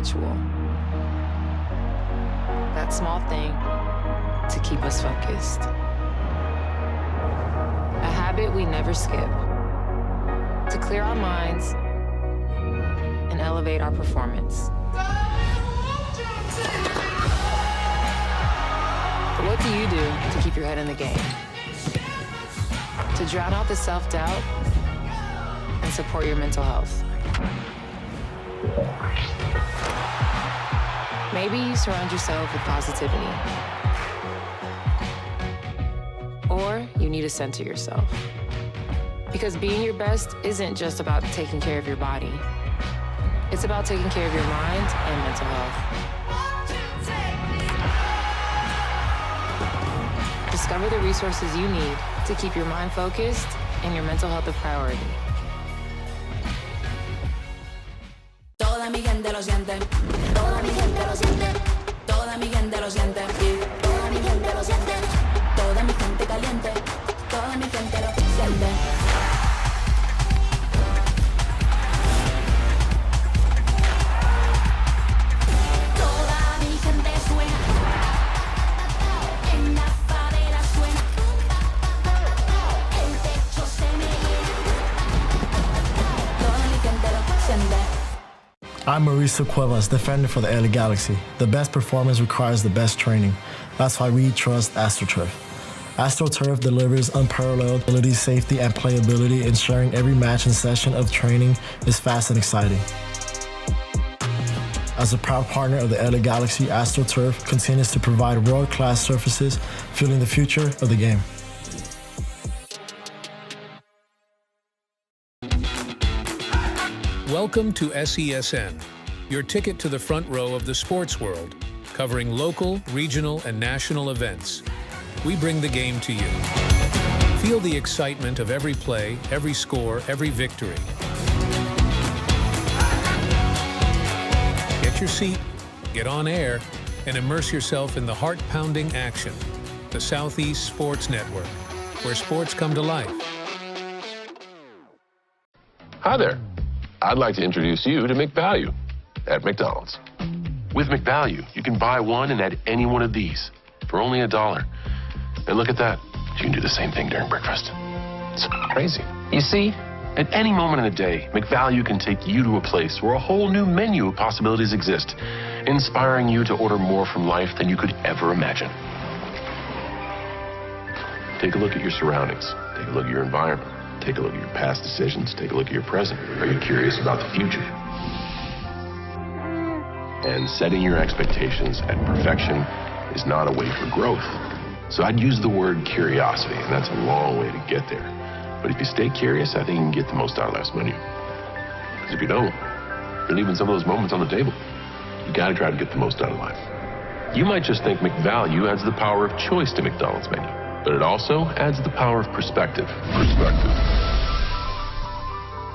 ritual. That small thing to keep us focused. A habit we never skip. To clear our minds and elevate our performance. But what do you do to keep your head in the game? To drown out the self-doubt and support your mental health. Maybe you surround yourself with positivity. Or you need to center yourself. Because being your best isn't just about taking care of your body. It's about taking care of your mind and mental health. Discover the resources you need to keep your mind focused and your mental health a priority. Toda mi gente lo siente, toda mi gente lo siente, toda mi gente lo siente, toda mi gente lo siente, toda mi gente caliente, toda mi gente lo siente. Toda mi gente suena, en la favela suena, el techo se me llena, toda mi gente lo siente. I'm Mauricio Cuevas, defender for the LA Galaxy. The best performance requires the best training. That's why we trust AstroTurf. AstroTurf delivers unparalleled ability, safety, and playability, ensuring every match and session of training is fast and exciting. As a proud partner of the LA Galaxy, AstroTurf continues to provide world-class surfaces, fueling the future of the game. Welcome to SESN, your ticket to the front row of the sports world, covering local, regional, and national events. We bring the game to you. Feel the excitement of every play, every score, every victory. Get your seat, get on air, and immerse yourself in the heart-pounding action. The Southeast Sports Network, where sports come to life. Hi there. I'd like to introduce you to McValue at McDonald's. With McValue, you can buy one and add any one of these for only $1. And look at that. You can do the same thing during breakfast. It's crazy. You see, at any moment in the day, McValue can take you to a place where a whole new menu of possibilities exist, inspiring you to order more from life than you could ever imagine. Take a look at your surroundings. Take a look at your environment. Take a look at your past decisions. Take a look at your present. Are you curious about the future? And setting your expectations at perfection is not a way for growth. So I'd use the word curiosity, and that's a long way to get there. But if you stay curious, I think you can get the most out of life's menu. Because if you don't, you're leaving some of those moments on the table. You gotta try to get the most out of life. You might just think McValue adds the power of choice to McDonald's menu, but it also adds the power of perspective.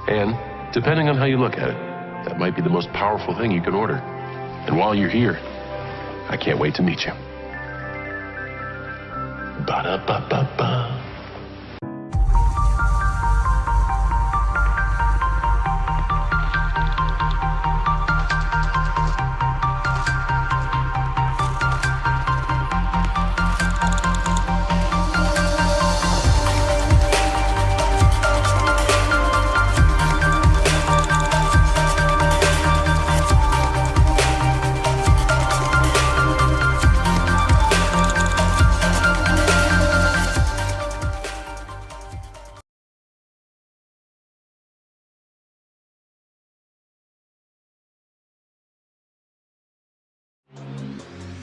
And depending on how you look at it, that might be the most powerful thing you can order. And while you're here, I can't wait to meet you. Ba-da-ba-ba-ba.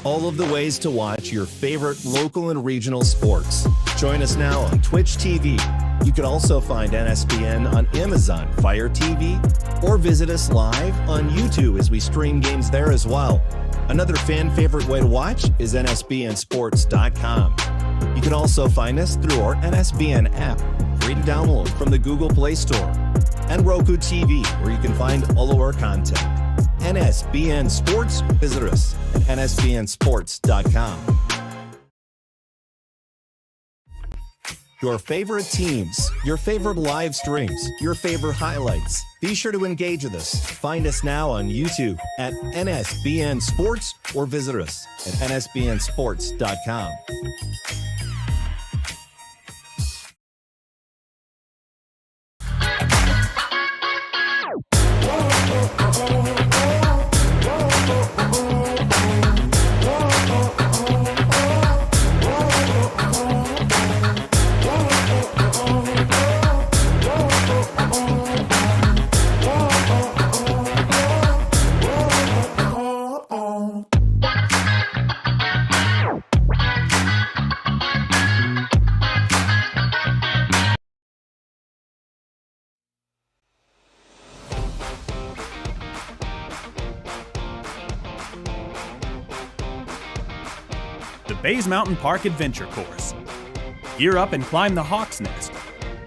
All of the ways to watch your favorite local and regional sports. Join us now on Twitch TV. You can also find NSBN on Amazon Fire TV, or visit us live on YouTube as we stream games there as well. Another fan favorite way to watch is NSBNsports.com. You can also find us through our NSBN app, free to download from the Google Play Store, and Roku TV, where you can find all of our content. NSBN Sports, visit us at NSBNsports.com. Your favorite teams, your favorite live streams, your favorite highlights. Be sure to engage with us. Find us now on YouTube at NSBN Sports or visit us at nsbnsports.com. The Bays Mountain Park Adventure Course. Gear up and climb the Hawk's Nest.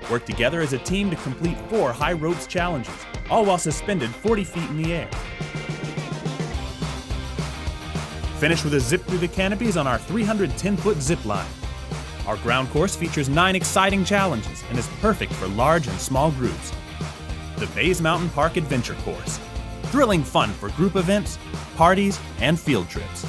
Work together as a team to complete 4 high ropes challenges, all while suspended 40 feet in the air. Finish with a zip through the canopies on our 310-foot zip line. Our ground course features 9 exciting challenges and is perfect for large and small groups. The Bays Mountain Park Adventure Course. Thrilling fun for group events, parties, and field trips.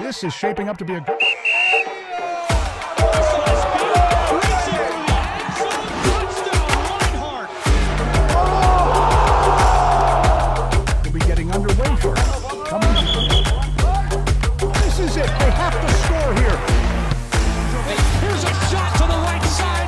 This is shaping up to be a good... We'll be getting underway for it. Coming. This is it. They have to score here. Here's a shot to the right side.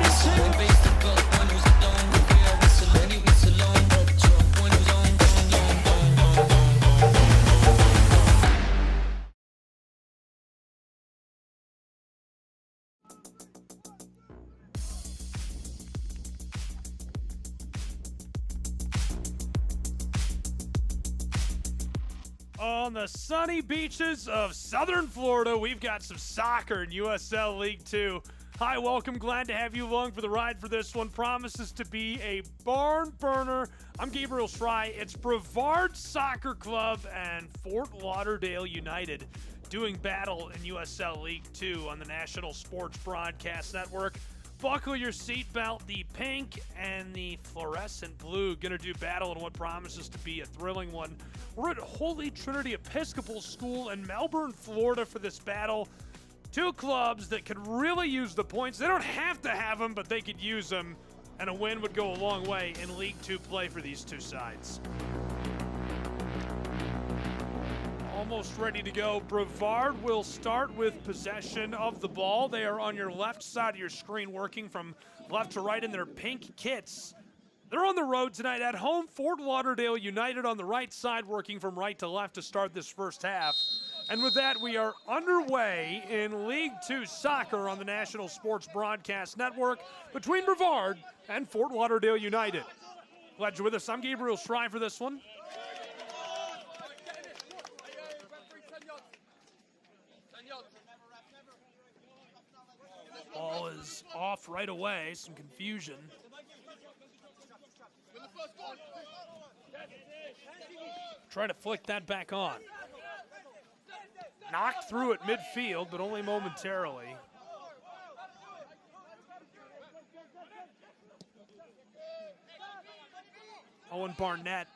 On the sunny beaches of southern Florida, we've got some soccer in USL League 2. Hi, welcome. Glad to have you along for the ride for this one. Promises to be a barn burner. I'm Gabriel Schrei. It's Brevard Soccer Club and Fort Lauderdale United doing battle in USL League 2 on the National Sports Broadcast Network. Buckle your seatbelt. The pink and the fluorescent blue going to do battle in what promises to be a thrilling one. We're at Holy Trinity Episcopal School in Melbourne, Florida for this battle. Two clubs that could really use the points. They don't have to have them, but they could use them, and a win would go a long way in League 2 play for these two sides. Almost ready to go. Brevard will start with possession of the ball. They are on your left side of your screen, working from left to right in their pink kits. They're on the road tonight at home. Fort Lauderdale United on the right side, working from right to left to start this first half. And with that, we are underway in League 2 soccer on the National Sports Broadcast Network between Brevard and Fort Lauderdale United. Glad you're with us. I'm Gabriel Schrei for this one. Ball is off right away, some confusion. Try to flick that back on. Knocked through at midfield, but only momentarily. Owen Barnett.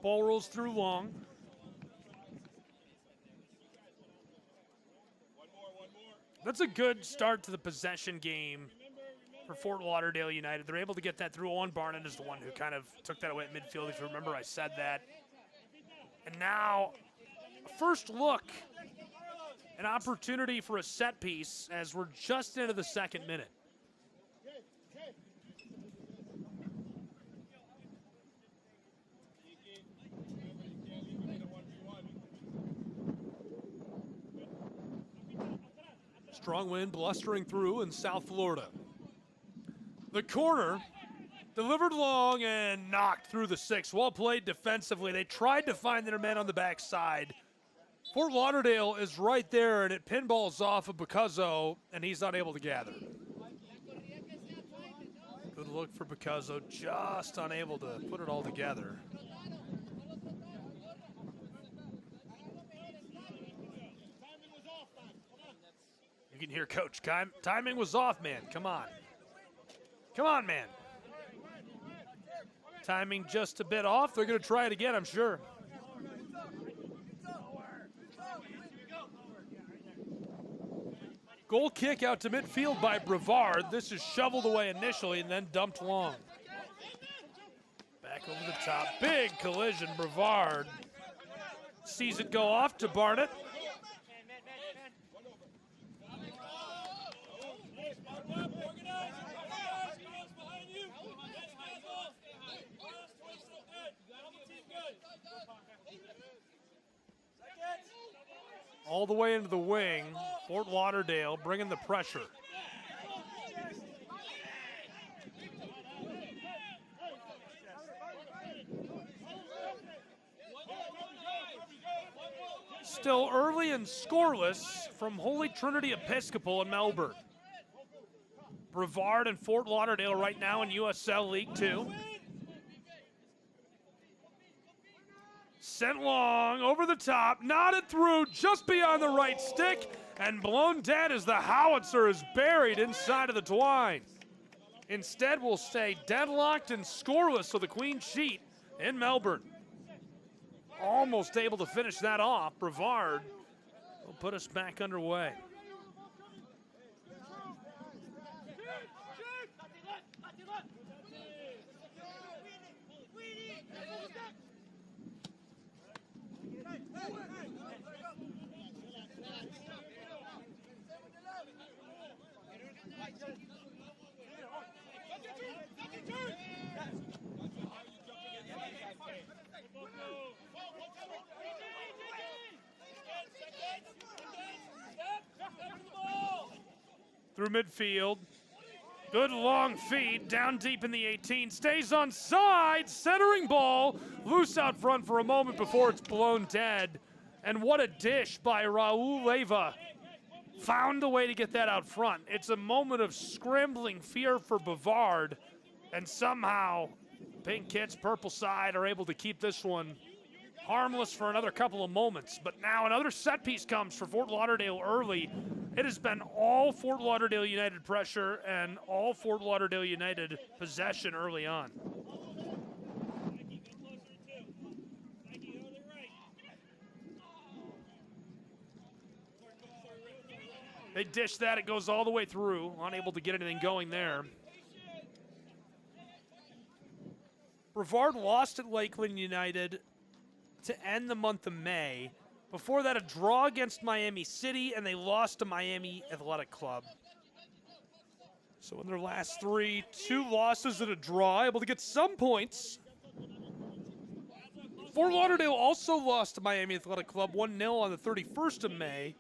Ball rolls through long. That's a good start to the possession game for Fort Lauderdale United. They're able to get that through. Owen Barnett is the one who kind of took that away at midfield. If you remember, I said that. And now, first look, an opportunity for a set piece as we're just into the second minute. Strong wind blustering through in South Florida. The corner delivered long and knocked through the six. Well played defensively. They tried to find their men on the backside. Fort Lauderdale is right there, and it pinballs off of Picasso, and he's not able to gather. Good look for Picasso, just unable to put it all together. You can hear Coach, timing was off, man. Come on. Come on, man. Timing just a bit off. They're going to try it again, I'm sure. Goal kick out to midfield by Brevard. This is shoveled away initially and then dumped long. Back over the top. Big collision. Brevard sees it go off to Barnett. All the way into the wing. Fort Lauderdale bringing the pressure. Still early and scoreless from Holy Trinity Episcopal in Melbourne. Brevard and Fort Lauderdale right now in USL League 2. Sent long, over the top, knotted through, just beyond the right stick, and blown dead as the howitzer is buried inside of the twine. Instead, we'll stay deadlocked and scoreless, so the clean sheet in Melbourne. Almost able to finish that off. Brevard will put us back underway. Through midfield. Good long feed, down deep in the 18. Stays on side, centering ball. Loose out front for a moment before it's blown dead. And what a dish by Raul Leyva. Found a way to get that out front. It's a moment of scrambling fear for Brevard. And somehow, pink kits, purple side are able to keep this one harmless for another couple of moments. But now another set piece comes for Fort Lauderdale early. It has been all Fort Lauderdale United pressure and all Fort Lauderdale United possession early on. They dish that, it goes all the way through, unable to get anything going there. Brevard lost at Lakeland United to end the month of May. Before that, a draw against Miami City, and they lost to Miami Athletic Club. So in their last three, 2 losses and a draw, able to get some points. Fort Lauderdale also lost to Miami Athletic Club 1-0 on the 31st of May.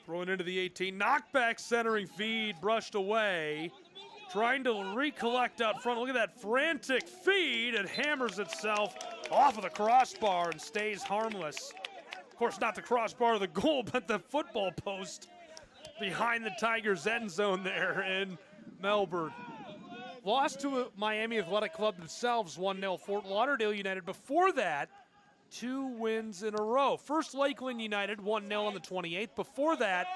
Throwing into the 18, knockback centering feed, brushed away. Trying to recollect out front. Look at that frantic feed. It hammers itself off of the crossbar and stays harmless. Of course, not the crossbar of the goal, but the football post behind the Tigers' end zone there in Melbourne. Lost to Miami Athletic Club themselves, 1-0. Fort Lauderdale United, before that, 2 wins in a row. First, Lakeland United, 1-0 on the 28th. Before that,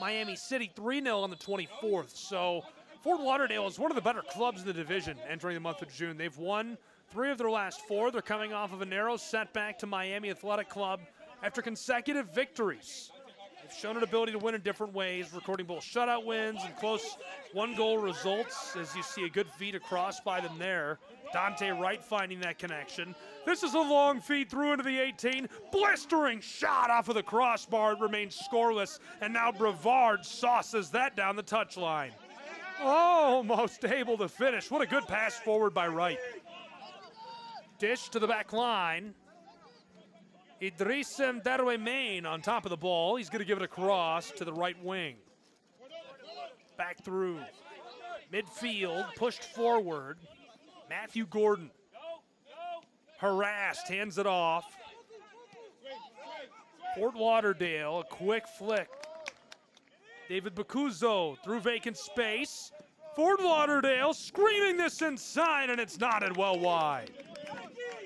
Miami City, 3-0 on the 24th. So Fort Lauderdale is one of the better clubs in the division entering the month of June. They've won 3 of their last 4. They're coming off of a narrow setback to Miami Athletic Club after consecutive victories. They've shown an ability to win in different ways, recording both shutout wins and close one-goal results, as you see a good feed across by them there. Dante Wright finding that connection. This is a long feed through into the 18. Blistering shot off of the crossbar. It remains scoreless, and now Brevard sauces that down the touchline. Almost able to finish. What a good pass forward by Wright. Dish to the back line. Idrissem Darouemain on top of the ball. He's going to give it across to the right wing. Back through. Midfield, pushed forward. Matthew Gordon. Harassed, hands it off. Fort Lauderdale, a quick flick. David Bacuzzo through vacant space. Fort Lauderdale screaming this inside, and it's knotted well wide.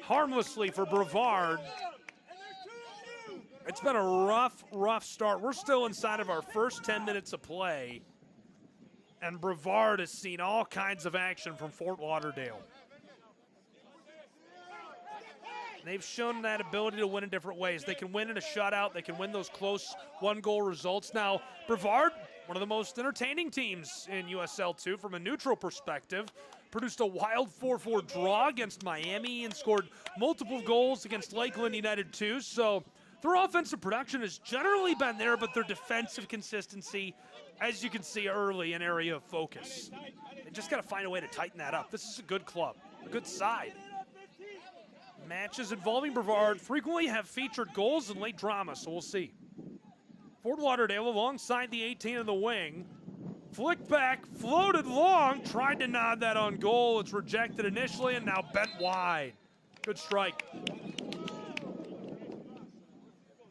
Harmlessly for Brevard. It's been a rough start. We're still inside of our first 10 minutes of play, and Brevard has seen all kinds of action from Fort Lauderdale. They've shown that ability to win in different ways. They can win in a shutout. They can win those close one-goal results. Now, Brevard, one of the most entertaining teams in USL 2 from a neutral perspective, produced a wild 4-4 draw against Miami and scored multiple goals against Lakeland United 2. So their offensive production has generally been there, but their defensive consistency, as you can see early, an area of focus. They just got to find a way to tighten that up. This is a good club, a good side. Matches involving Brevard frequently have featured goals and late drama, so we'll see. Fort Lauderdale alongside the 18 in the wing. Flicked back, floated long, tried to nod that on goal. It's rejected initially and now bent wide. Good strike.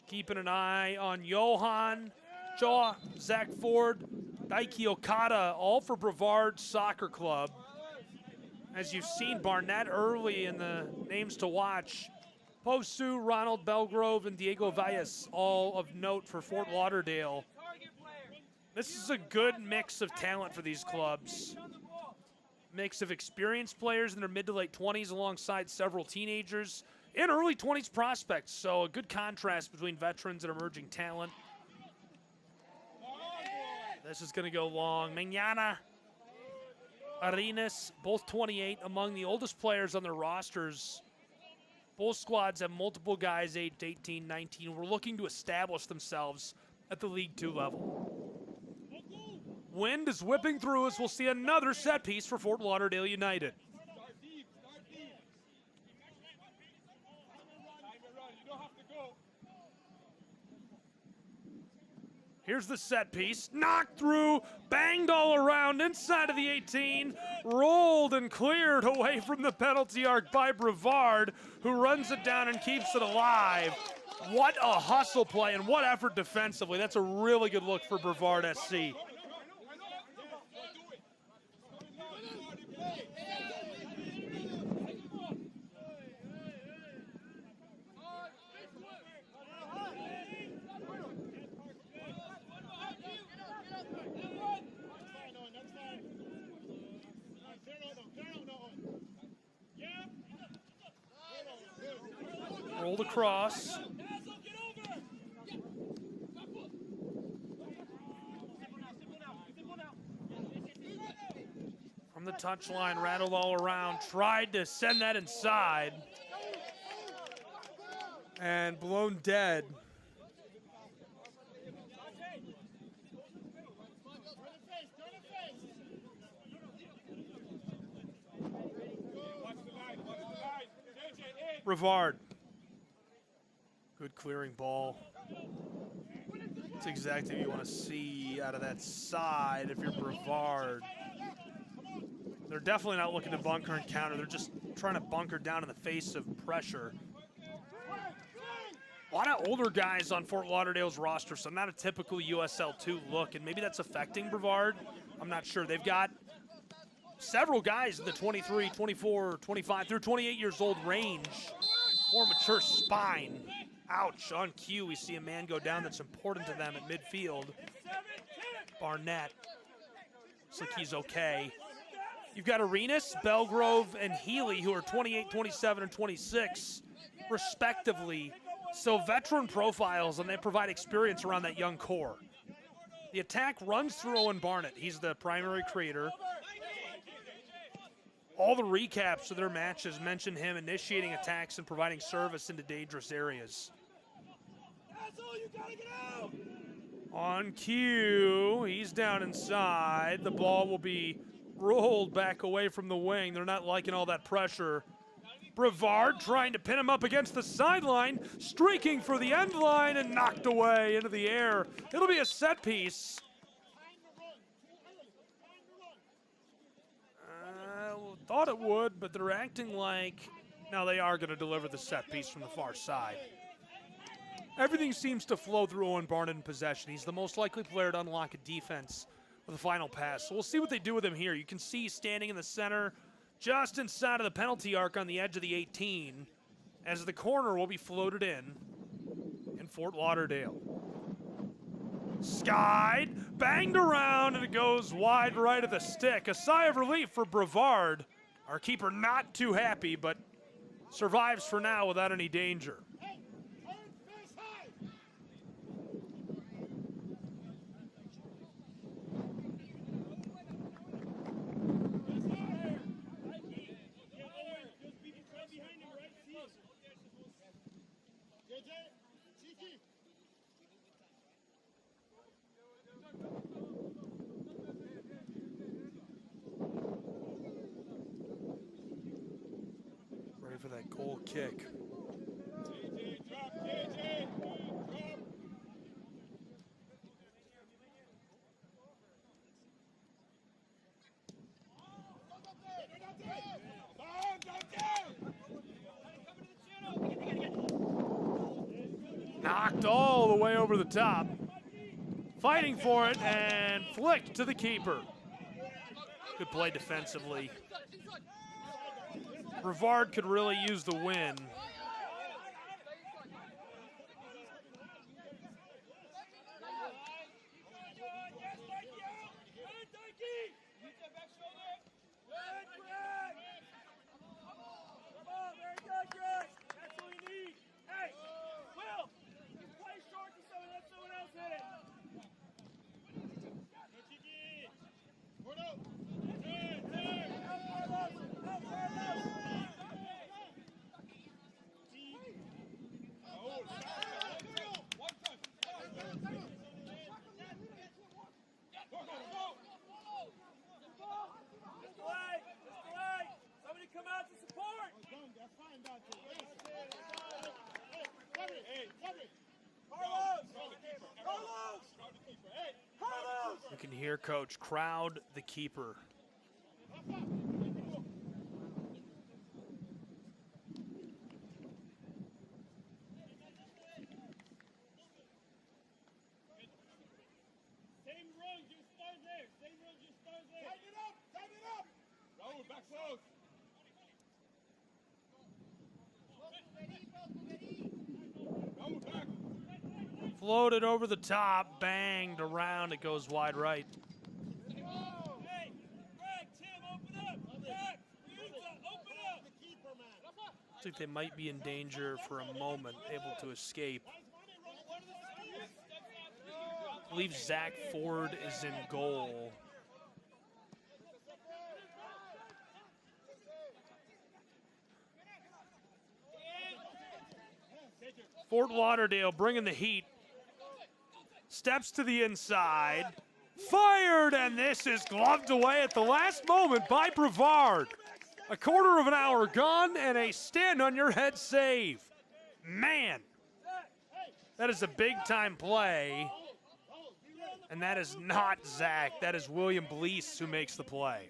Keeping an eye on Johan, Jaw, Zach Ford, Daiki Okada, all for Brevard Soccer Club. As you've seen, Barnett early in the names to watch. Posu, Ronald Belgrove, and Diego Valles, all of note for Fort Lauderdale. This is a good mix of talent for these clubs. Mix of experienced players in their mid to late 20s alongside several teenagers and early 20s prospects. So a good contrast between veterans and emerging talent. This is going to go long. Mañana, Arenas, both 28, among the oldest players on their rosters. Both squads have multiple guys aged 18, 19. We're looking to establish themselves at the League 2 level. Wind is whipping through us. We'll see another set piece for Fort Lauderdale United. Here's the set piece. Knocked through, banged all around inside of the 18, rolled and cleared away from the penalty arc by Brevard, who runs it down and keeps it alive. What a hustle play and what effort defensively. That's a really good look for Brevard SC. Rolled across. From the touchline, rattled all around, tried to send that inside. And blown dead. Brevard. Good clearing ball. That's exactly what you want to see out of that side if you're Brevard. They're definitely not looking to bunker and counter. They're just trying to bunker down in the face of pressure. A lot of older guys on Fort Lauderdale's roster, so not a typical USL 2 look, and maybe that's affecting Brevard. I'm not sure. They've got several guys in the 23, 24, 25 through 28 years old range. More mature spine. Ouch, on cue, we see a man go down that's important to them at midfield. Barnett. Looks like he's okay. You've got Arenas, Belgrove, and Healy, who are 28, 27, and 26, respectively. So veteran profiles, and they provide experience around that young core. The attack runs through Owen Barnett. He's the primary creator. All the recaps of their matches mention him initiating attacks and providing service into dangerous areas. On cue, he's down inside. The ball will be rolled back away from the wing. They're not liking all that pressure. Brevard trying to pin him up against the sideline, streaking for the end line and knocked away into the air. It'll be a set piece. Thought it would, but they're acting like, now they are going to deliver the set piece from the far side. Everything seems to flow through Owen Barnett in possession. He's the most likely player to unlock a defense with a final pass. So we'll see what they do with him here. You can see standing in the center, just inside of the penalty arc on the edge of the 18, as the corner will be floated in Fort Lauderdale. Skied, banged around, and it goes wide right of the stick. A sigh of relief for Brevard. Our keeper not too happy, but survives for now without any danger. Ready for that goal kick. Knocked all the way over the top. Fighting for it and flicked to the keeper. Good play defensively. Brevard could really use the win. You can hear Coach crowd the keeper. Floated over the top, banged around, it goes wide right. I think they might be in danger for a moment, able to escape. I believe Zach Ford is in goal. Fort Lauderdale bringing the heat. Steps to the inside. Fired, and this is gloved away at the last moment by Brevard. A quarter of an hour gone and a stand-on-your-head save. Man, that is a big-time play. And that is not Zach. That is William Blease who makes the play.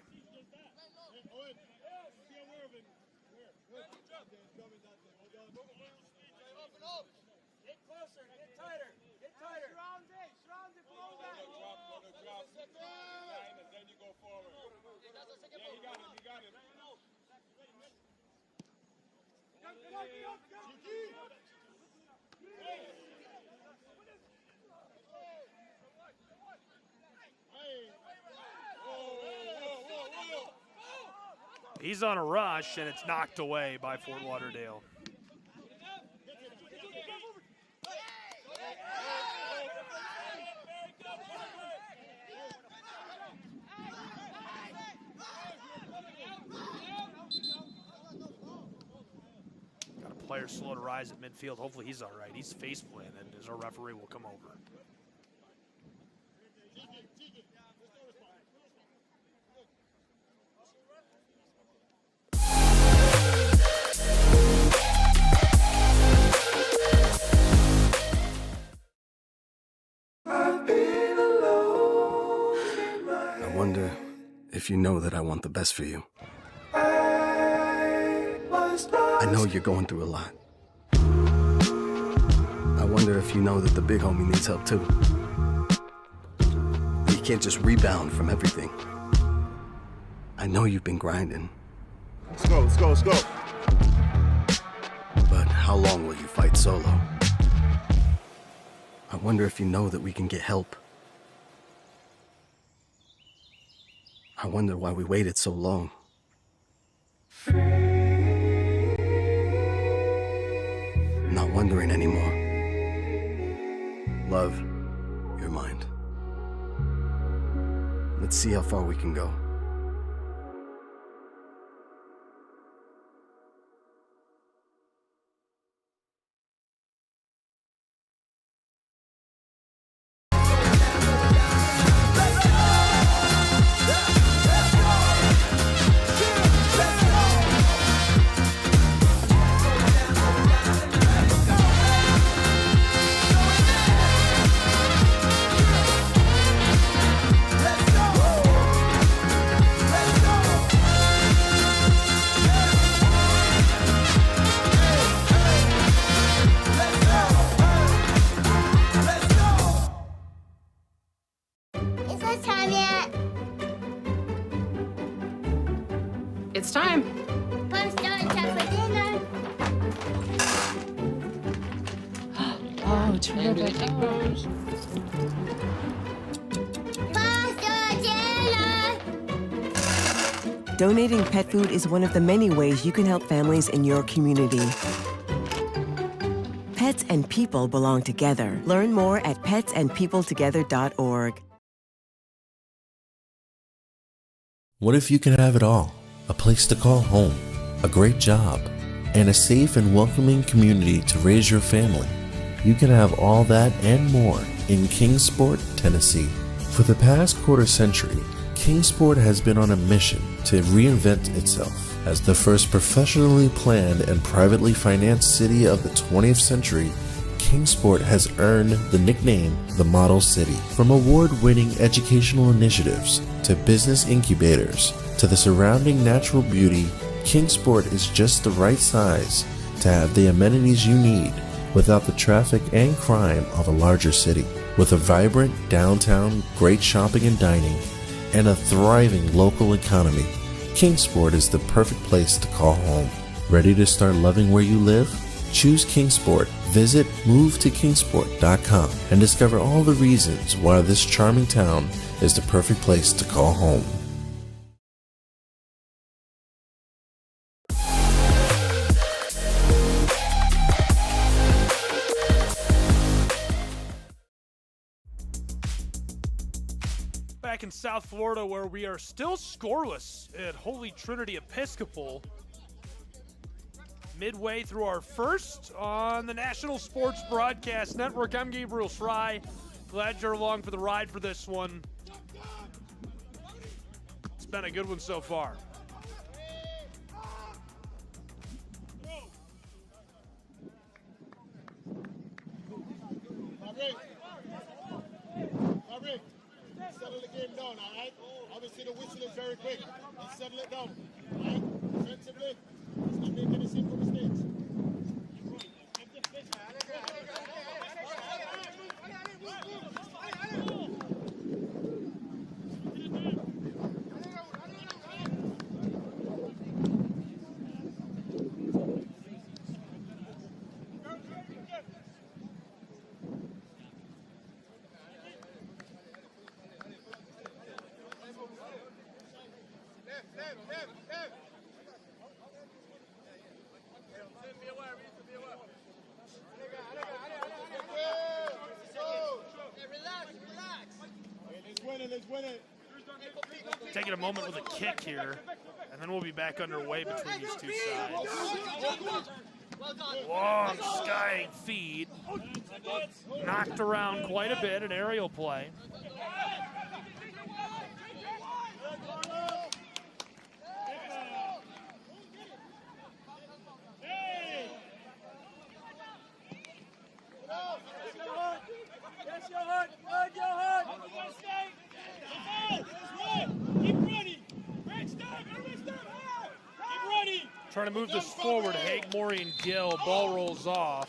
He's on a rush, and it's knocked away by Fort Lauderdale. Got a player slow to rise at midfield. Hopefully he's all right. He's face planted as our referee will come over. I wonder if you know that I want the best for you. I know you're going through a lot. I wonder if you know that the big homie needs help too. He can't just rebound from everything. I know you've been grinding. Let's go, let's go, let's go. But how long will you fight solo? I wonder if you know that we can get help. I wonder why we waited so long. I'm not wondering anymore. Love, your mind. Let's see how far we can go. It's time. Oh, terrific. Donating pet food is one of the many ways you can help families in your community. Pets and people belong together. Learn more at petsandpeopletogether.org. What if you could have it all? A place to call home, a great job, and a safe and welcoming community to raise your family. You can have all that and more in Kingsport, Tennessee. For the past quarter century, Kingsport has been on a mission to reinvent itself as the first professionally planned and privately financed city of the 20th century. Kingsport has earned the nickname the Model City. From award-winning educational initiatives to business incubators to the surrounding natural beauty, Kingsport is just the right size to have the amenities you need without the traffic and crime of a larger city. With a vibrant downtown, great shopping and dining, and a thriving local economy, Kingsport is the perfect place to call home. Ready to start loving where you live? Choose Kingsport. Visit movetokingsport.com and discover all the reasons why this charming town is the perfect place to call home. Back in South Florida, where we are still scoreless at Holy Trinity Episcopal. Midway through our first on the National Sports Broadcast Network. I'm Gabriel Fry. Glad you're along for the ride for this one. It's been a good one so far. Settle the game down, all right? Obviously, the whistle is very quick. Let's settle it down, all right? Defensively, let's not make any simple mistakes. Taking a moment with a kick here, and then we'll be back underway between these two sides. Long sky feed. Knocked around quite a bit, an aerial play. Trying to move this forward, Haig, Maury, and Gill. Ball rolls off.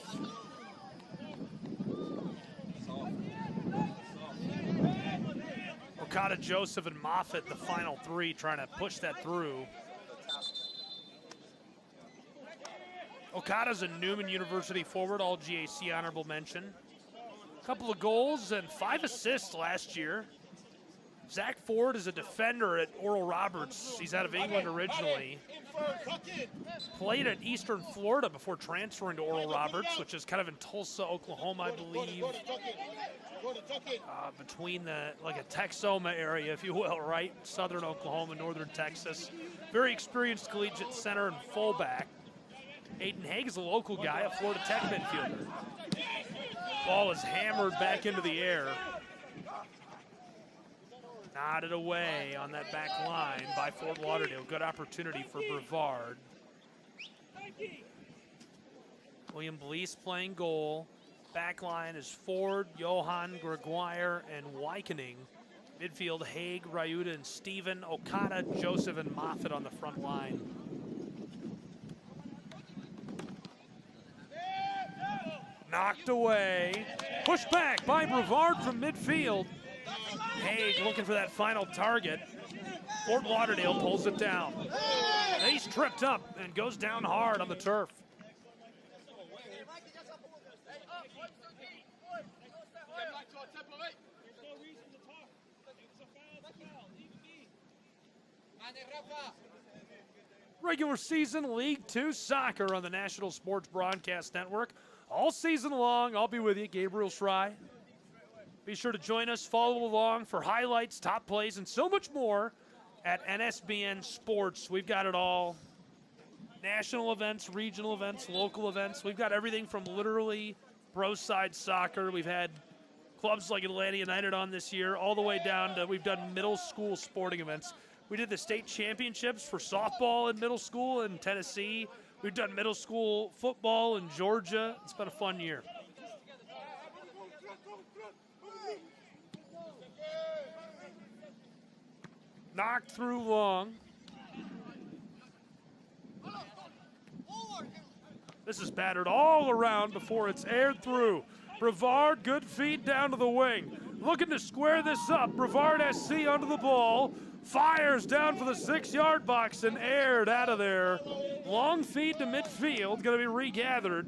Okada, Joseph, and Moffitt, the final three, trying to push that through. Okada's a Newman University forward, all GAC honorable mention. A couple of goals and 5 assists last year. Zach Ford is a defender at Oral Roberts. He's out of England originally. Played at Eastern Florida before transferring to Oral Roberts, which is kind of in Tulsa, Oklahoma, I believe. Between like a Texoma area, if you will, right? Southern Oklahoma, northern Texas. Very experienced collegiate center and fullback. Aiden Haig is a local guy, a Florida Tech midfielder. Ball is hammered back into the air. Nodded away on that back line by Fort Lauderdale. Good opportunity for Brevard. William Blease playing goal. Back line is Ford, Johan, Gregoire, and Wykening. Midfield, Haig, Ryuta, and Steven. Okada, Joseph, and Moffitt on the front line. Knocked away. Pushed back by Brevard from midfield. Haig looking for that final target. Fort Lauderdale pulls it down. And he's tripped up and goes down hard on the turf. Regular season League 2 soccer on the National Sports Broadcast Network. All season long, I'll be with you, Gabriel Schrei. Be sure to join us, follow along for highlights, top plays, and so much more at NSBN Sports. We've got it all. National events, regional events, local events. We've got everything from literally pro-side soccer. We've had clubs like Atlanta United on this year, all the way down to we've done middle school sporting events. We did the state championships for softball in middle school in Tennessee. We've done middle school football in Georgia. It's been a fun year. Knocked through long. This is battered all around before it's aired through. Brevard, good feed down to the wing. Looking to square this up. Brevard SC under the ball. Fires down for the 6-yard box and aired out of there. Long feed to midfield, going to be regathered.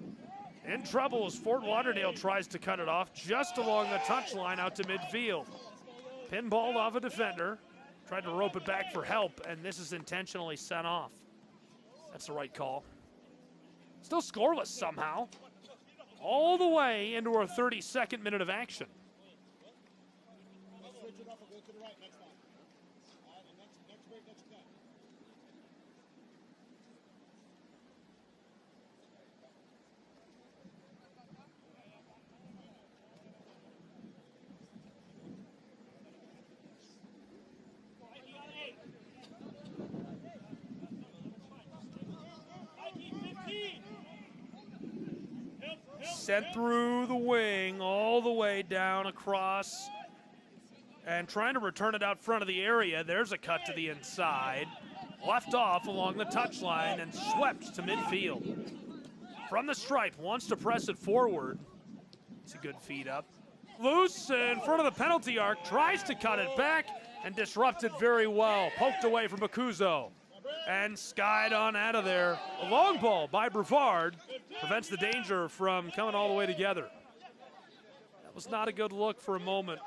In trouble as Fort Lauderdale tries to cut it off just along the touchline out to midfield. Pinballed off a defender. Tried to rope it back for help, and this is intentionally sent off. That's the right call. Still scoreless somehow. All the way into our 32nd minute of action. Sent through the wing, all the way down across, and trying to return it out front of the area. There's a cut to the inside. Left off along the touchline and swept to midfield. From the stripe, wants to press it forward. It's a good feed up. Loose in front of the penalty arc, tries to cut it back and disrupted very well. Poked away from Bakuzo. And skied on out of there. A long ball by Brevard prevents the danger from coming all the way together. That was not a good look for a moment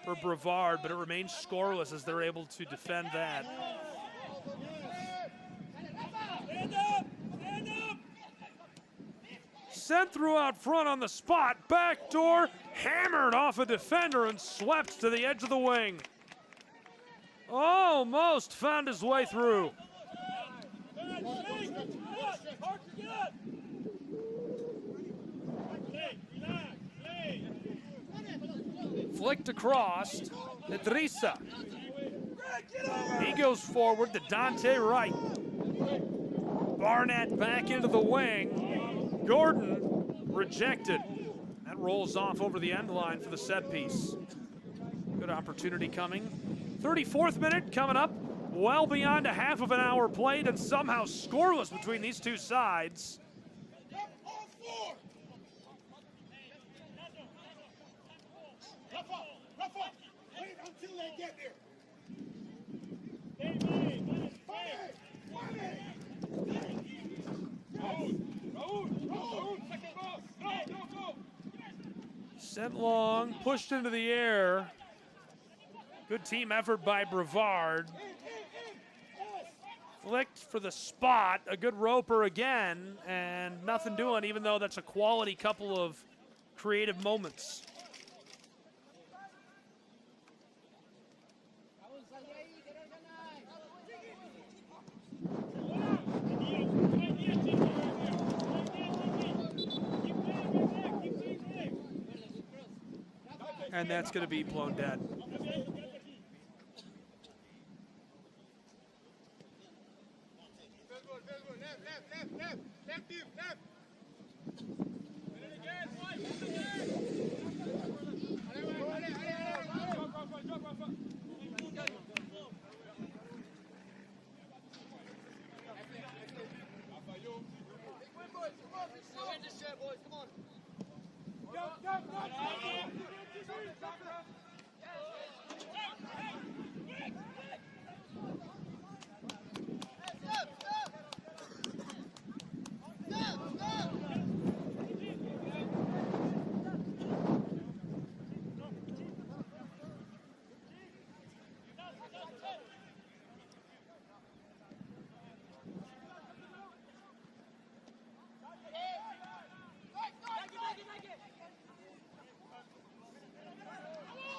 for Brevard, but it remains scoreless as they're able to defend that. Sent through out front on the spot. Backdoor, hammered off a defender and swept to the edge of the wing. Almost found his way through. Flicked across. Idrissa. He goes forward to Dante Wright. Barnett back into the wing. Gordon rejected. That rolls off over the end line for the set piece. Good opportunity coming. 34th minute coming up. Well beyond a half of an hour played and somehow scoreless between these two sides. Wait until they get there. Sent long, pushed into the air. Good team effort by Brevard. Flicked for the spot, a good roper again, and nothing doing, even though that's a quality couple of creative moments. And that's going to be blown dead.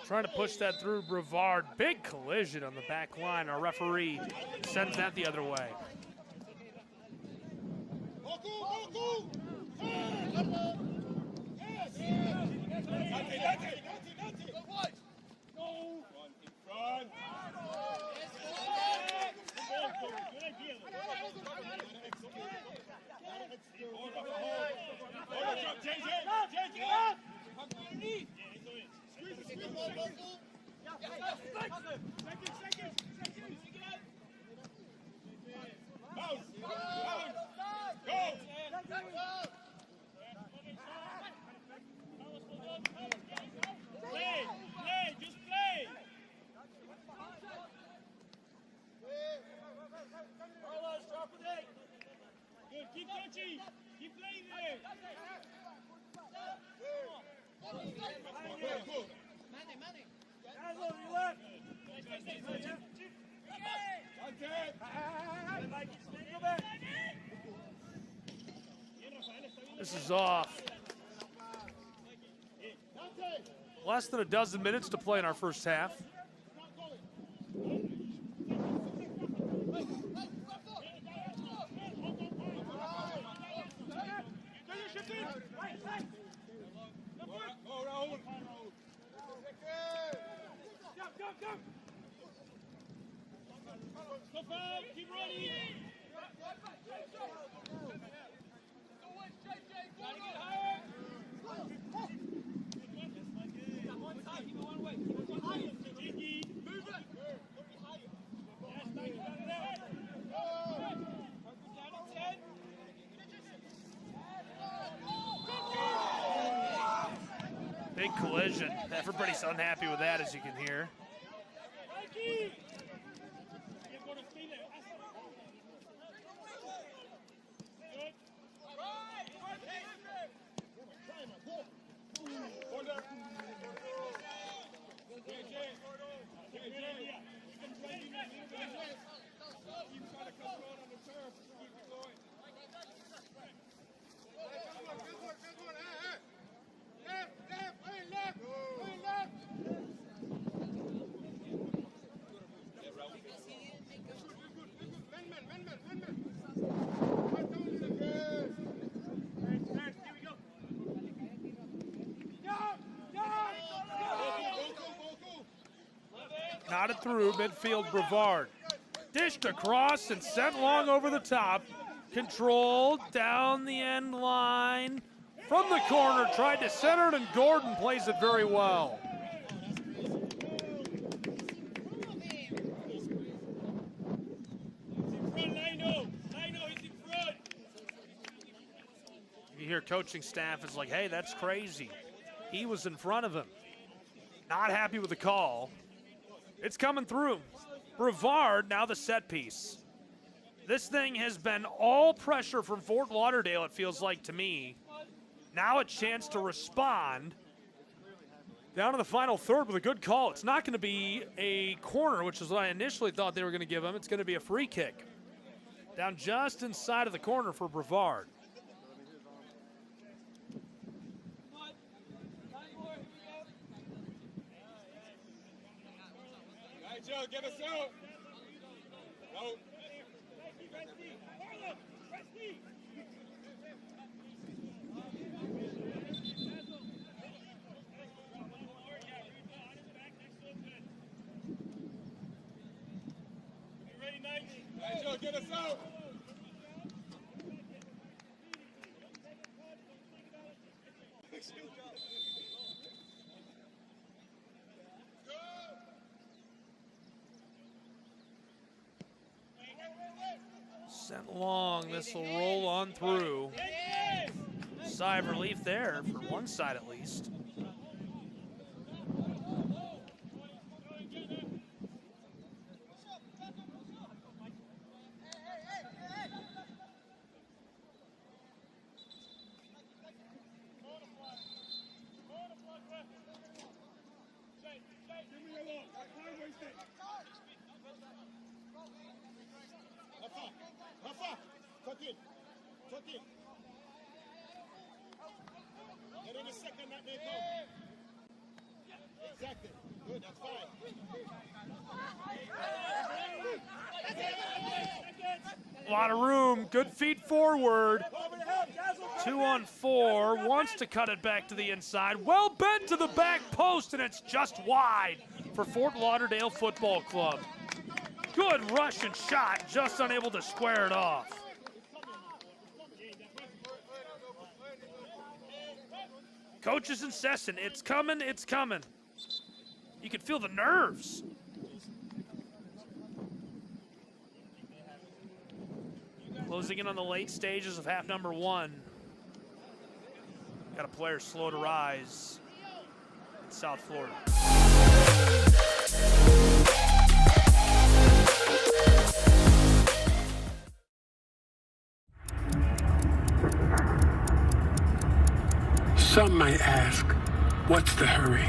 Trying to push that through Brevard. Big collision on the back line. Our referee sends that the other way. Keep touching. Keep playing there. This is off. Less than a dozen minutes to play in our first half. Keep running. Big collision. Everybody's unhappy with that, as you can hear. got it through midfield. Brevard dished across and sent long over the top. Controlled down the end line. From the corner, tried to center it, and Gordon plays it very well. You hear coaching staff is like, hey, that's crazy. He was in front of him. Not happy with the call. It's coming through. Brevard, now the set piece. This thing has been all pressure from Fort Lauderdale, it feels like to me. Now a chance to respond. Down to the final third with a good call. It's not going to be a corner, which is what I initially thought they were going to give him. It's going to be a free kick. Down just inside of the corner for Brevard. Joe, get us out. No. Hey, Joe, get us out. Sent long. This will roll on through. Sigh of relief there for one side at least. Tuck in. Get in the second that they go. Exactly. Good, that's fine. A lot of room. Good feet forward. 2 on 4. Wants to cut it back to the inside. Well bent to the back post, and it's just wide for Fort Lauderdale Football Club. Good Russian shot, just unable to square it off. Coach is incessant. It's coming, it's coming. You can feel the nerves. Closing in on the late stages of half number 1. Got a player slow to rise in South Florida. Some might ask, what's the hurry?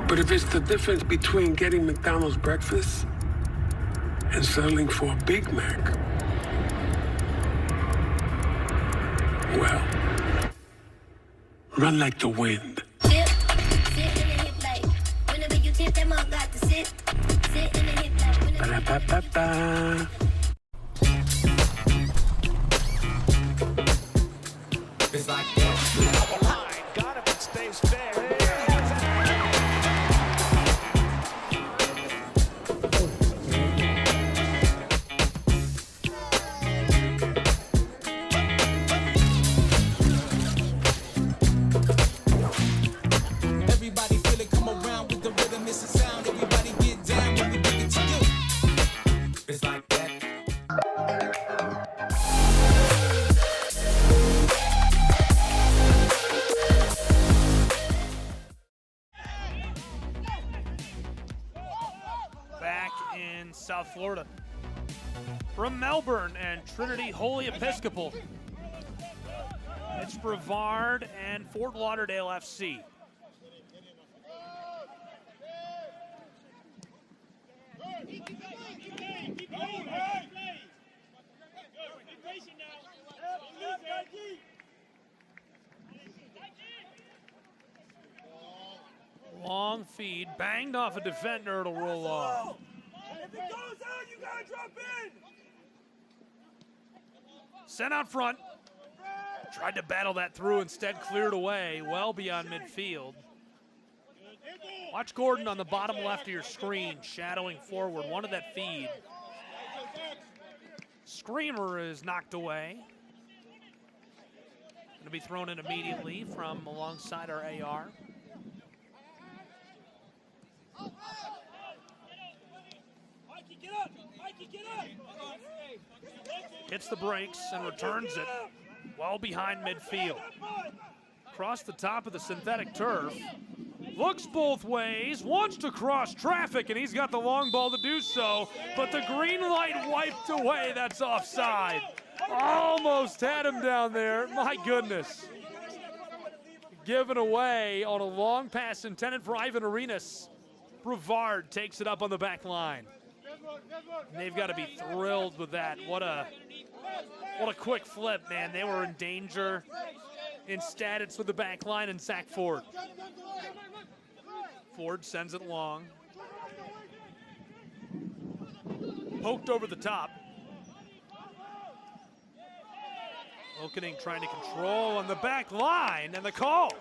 But if it's the difference between getting McDonald's breakfast and settling for a Big Mac, well, run like the wind. Ba-da-ba-ba-ba. It's like that. Got him and stays fair. Everybody feel it, come around with the rhythm, it's a sound. Everybody get down when we bring it to you. It's like that. South Florida. From Melbourne and Trinity Holy Episcopal, it's Brevard and Fort Lauderdale FC. Long feed, banged off a defender, it'll roll off. If it goes out, you gotta drop in. Sent out front. Tried to battle that through, instead cleared away well beyond midfield. Watch Gordon on the bottom left of your screen, shadowing forward, one of that feed. Screamer is knocked away. Going to be thrown in immediately from alongside our AR. Hits the brakes and returns it well behind midfield. Across the top of the synthetic turf. Looks both ways, wants to cross traffic, and he's got the long ball to do so, but the green light wiped away. That's offside. Almost had him down there. My goodness. Given away on a long pass intended for Ivan Arenas. Brevard takes it up on the back line. And they've got to be thrilled with that. What a quick flip, man. They were in danger. Instead, it's with the back line and Zach Ford. Ford sends it long. Poked over the top. Okening trying to control on the back line, and the call.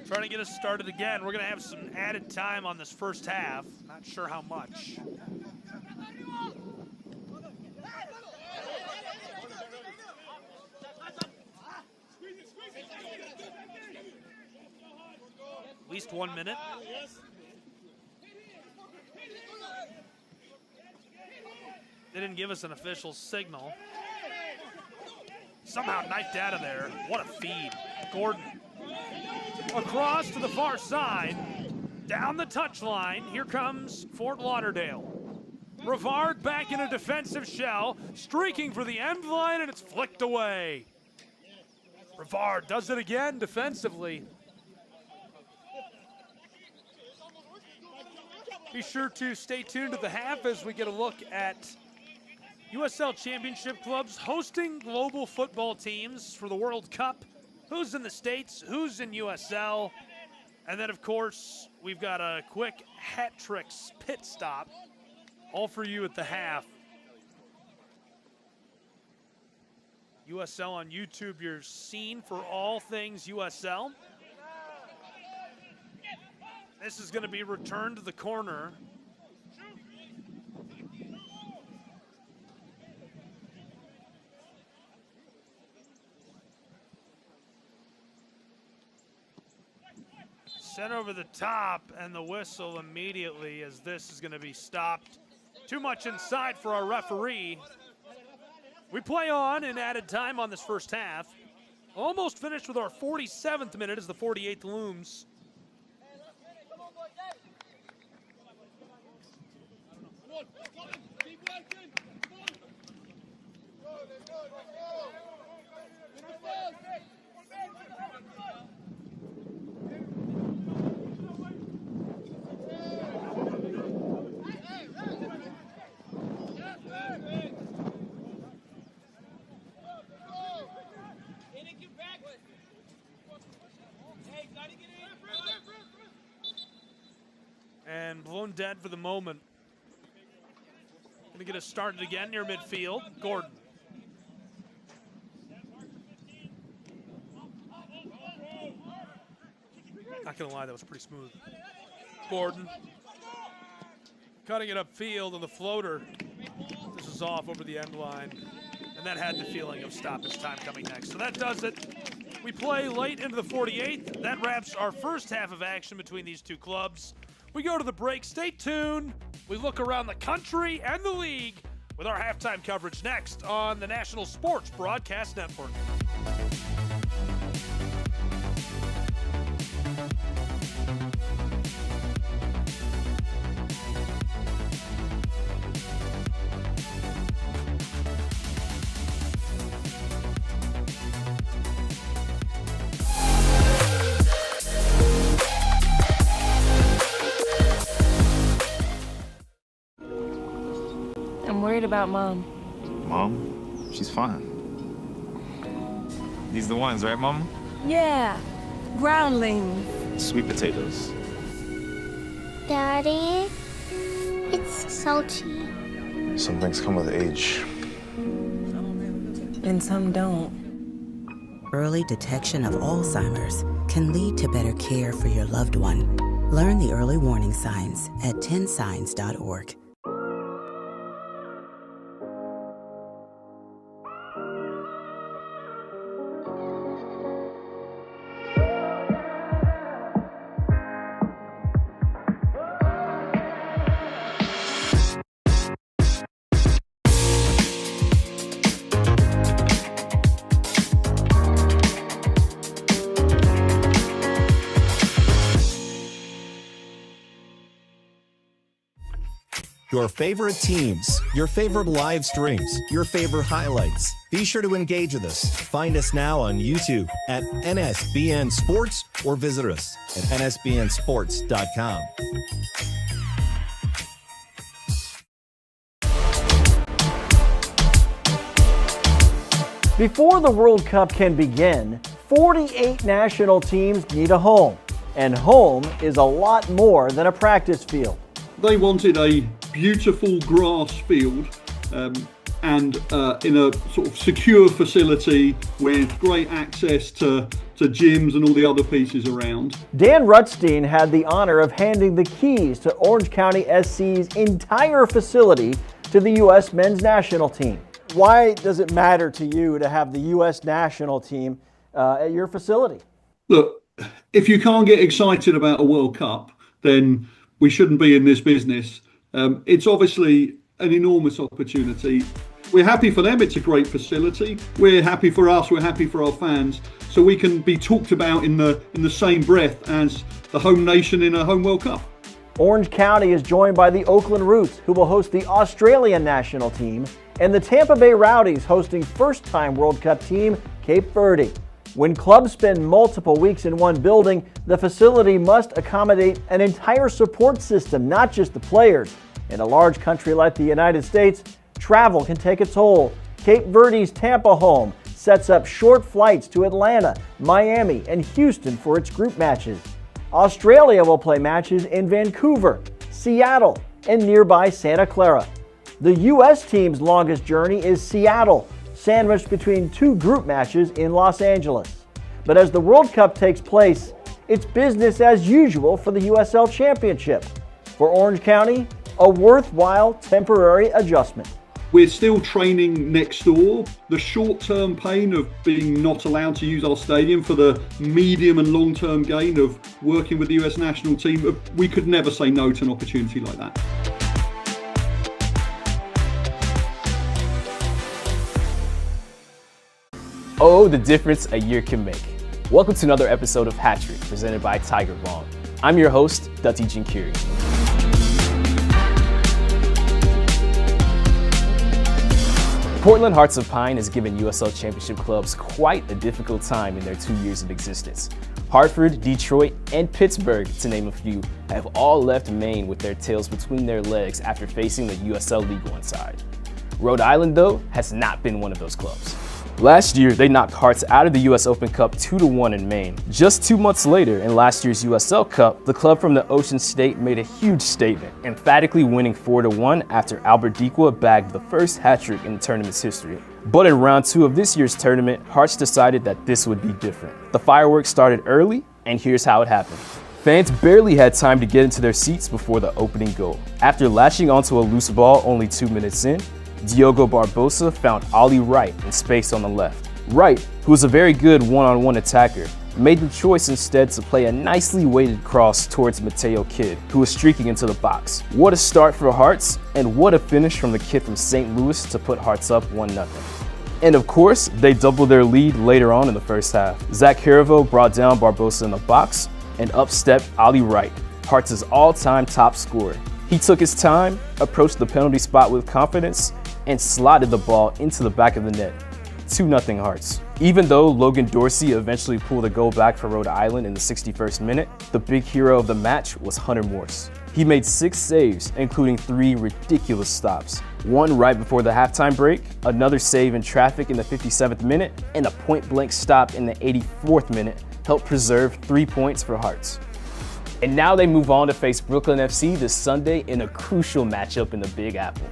Trying to get us started again. We're going to have some added time on this first half. Not sure how much. At least 1 minute. They didn't give us an official signal. Somehow knifed out of there. What a feed. Gordon. Across to the far side, down the touchline. Here comes Fort Lauderdale. Brevard back in a defensive shell, streaking for the end line, and it's flicked away. Brevard does it again defensively. Be sure to stay tuned to the half as we get a look at USL Championship clubs hosting global football teams for the World Cup. Who's in the States, who's in USL, and then, of course, we've got a quick Hat Tricks pit stop, all for you at the half. USL on YouTube, you're seen for all things USL. This is going to be returned to the corner. Sent over the top, and the whistle immediately as this is going to be stopped. Too much inside for our referee. We play on in added time on this first half. Almost finished with our 47th minute as the 48th looms. And blown dead for the moment. Gonna get us started again near midfield. Gordon. Not gonna lie, that was pretty smooth. Gordon. Cutting it upfield on the floater. This is off over the end line. And that had the feeling of stoppage time coming next. So that does it. We play late into the 48th. That wraps our first half of action between these two clubs. We go to the break. Stay tuned. We look around the country and the league with our halftime coverage next on the National Sports Broadcast Network. I'm worried about Mom. Mom? She's fine. These the ones, right, Mama? Yeah, groundlings. Sweet potatoes. Daddy, it's salty. Some things come with age. And some don't. Early detection of Alzheimer's can lead to better care for your loved one. Learn the early warning signs at 10signs.org. Your favorite teams, your favorite live streams, your favorite highlights. Be sure to engage with us. Find us now on YouTube at NSBN Sports or visit us at nsbnsports.com. Before the World Cup can begin, 48 national teams need a home. And home is a lot more than a practice field. They wanted a beautiful grass field and in a sort of secure facility with great access to gyms and all the other pieces around. Dan Rutstein had the honor of handing the keys to Orange County SC's entire facility to the U.S. men's national team. Why does it matter to you to have the U.S. national team at your facility? Look, if you can't get excited about a World Cup, then we shouldn't be in this business. It's obviously an enormous opportunity. We're happy for them, it's a great facility. We're happy for us, we're happy for our fans, so we can be talked about in the same breath as the home nation in a home World Cup. Orange County is joined by the Oakland Roots, who will host the Australian national team, and the Tampa Bay Rowdies hosting first-time World Cup team Cape Verde. When clubs spend multiple weeks in one building, the facility must accommodate an entire support system, not just the players. In a large country like the United States, travel can take a toll. Cape Verde's Tampa home sets up short flights to Atlanta, Miami, and Houston for its group matches. Australia will play matches in Vancouver, Seattle, and nearby Santa Clara. The U.S. team's longest journey is Seattle, sandwiched between two group matches in Los Angeles. But as the World Cup takes place, it's business as usual for the USL Championship. For Orange County, a worthwhile temporary adjustment. We're still training next door. The short-term pain of being not allowed to use our stadium for the medium and long-term gain of working with the US national team, we could never say no to an opportunity like that. Oh, the difference a year can make. Welcome to another episode of Hat Trick, presented by Tiger Balm. I'm your host, Dutty Jinkiri. Portland Hearts of Pine has given USL Championship clubs quite a difficult time in their 2 years of existence. Hartford, Detroit, and Pittsburgh, to name a few, have all left Maine with their tails between their legs after facing the USL League One side. Rhode Island, though, has not been one of those clubs. Last year, they knocked Hearts out of the US Open Cup 2-1 in Maine. Just 2 months later, in last year's USL Cup, the club from the Ocean State made a huge statement, emphatically winning 4-1 after Albert Dikwa bagged the first hat-trick in the tournament's history. But in round 2 of this year's tournament, Hearts decided that this would be different. The fireworks started early, and here's how it happened. Fans barely had time to get into their seats before the opening goal. After lashing onto a loose ball only 2 minutes in, Diogo Barbosa found Ollie Wright in space on the left. Wright, who was a very good one-on-one attacker, made the choice instead to play a nicely weighted cross towards Mateo Kidd, who was streaking into the box. What a start for Hearts, and what a finish from the kid from St. Louis to put Hearts up 1-0. And of course, they doubled their lead later on in the first half. Zach Harivo brought down Barbosa in the box, and up stepped Ollie Wright, Hearts' all-time top scorer. He took his time, approached the penalty spot with confidence, and slotted the ball into the back of the net. 2-0 Hearts. Even though Logan Dorsey eventually pulled a goal back for Rhode Island in the 61st minute, the big hero of the match was Hunter Morse. He made 6 saves, including 3 ridiculous stops. One right before the halftime break, another save in traffic in the 57th minute, and a point-blank stop in the 84th minute helped preserve 3 points for Hearts. And now they move on to face Brooklyn FC this Sunday in a crucial matchup in the Big Apple.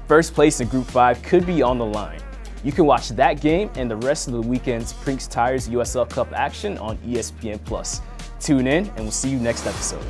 First place in Group 5 could be on the line. You can watch that game and the rest of the weekend's Prinks Tires USL Cup action on ESPN+. Tune in, and we'll see you next episode.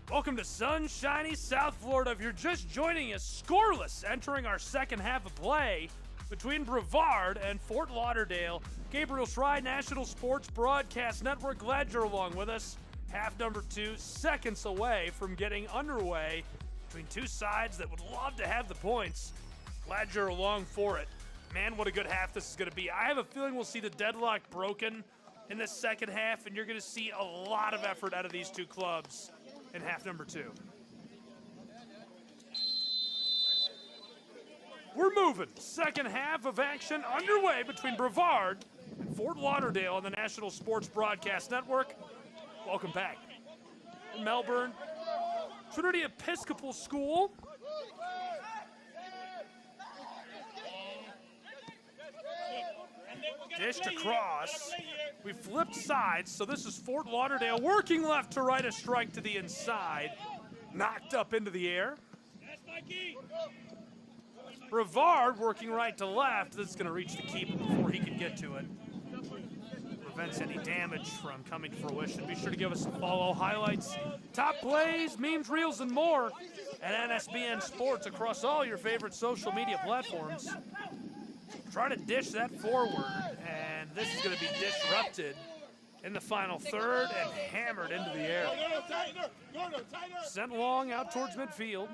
Welcome to sunshiny South Florida. If you're just joining us, scoreless entering our second half of play between Brevard and Fort Lauderdale. Gabriel Schrei, National Sports Broadcast Network. Glad you're along with us. Half number 2, seconds away from getting underway between two sides that would love to have the points. Glad you're along for it. Man, what a good half this is going to be. I have a feeling we'll see the deadlock broken in the second half, and you're going to see a lot of effort out of these two clubs in half number 2. We're moving. Second half of action underway between Brevard and Fort Lauderdale on the National Sports Broadcast Network. Welcome back. In Melbourne, Trinity Episcopal School. Dished across. We flipped sides, so this is Fort Lauderdale working left to right, a strike to the inside. Knocked up into the air. Brevard working right to left. This is going to reach the keeper before he can get to it. Prevents any damage from coming to fruition. Be sure to give us a follow, highlights, top plays, memes, reels, and more at NSBN Sports across all your favorite social media platforms. Try to dish that forward, and this is going to be disrupted in the final third and hammered into the air. Sent long out towards midfield.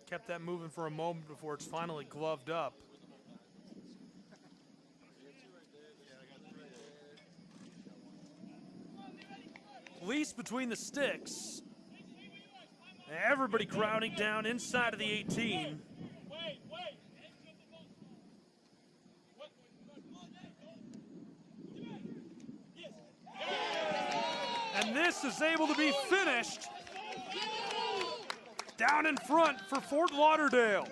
Kept that moving for a moment before it's finally gloved up. Police between the sticks. Everybody crowding down inside of the 18. And this is able to be finished down in front for Fort Lauderdale.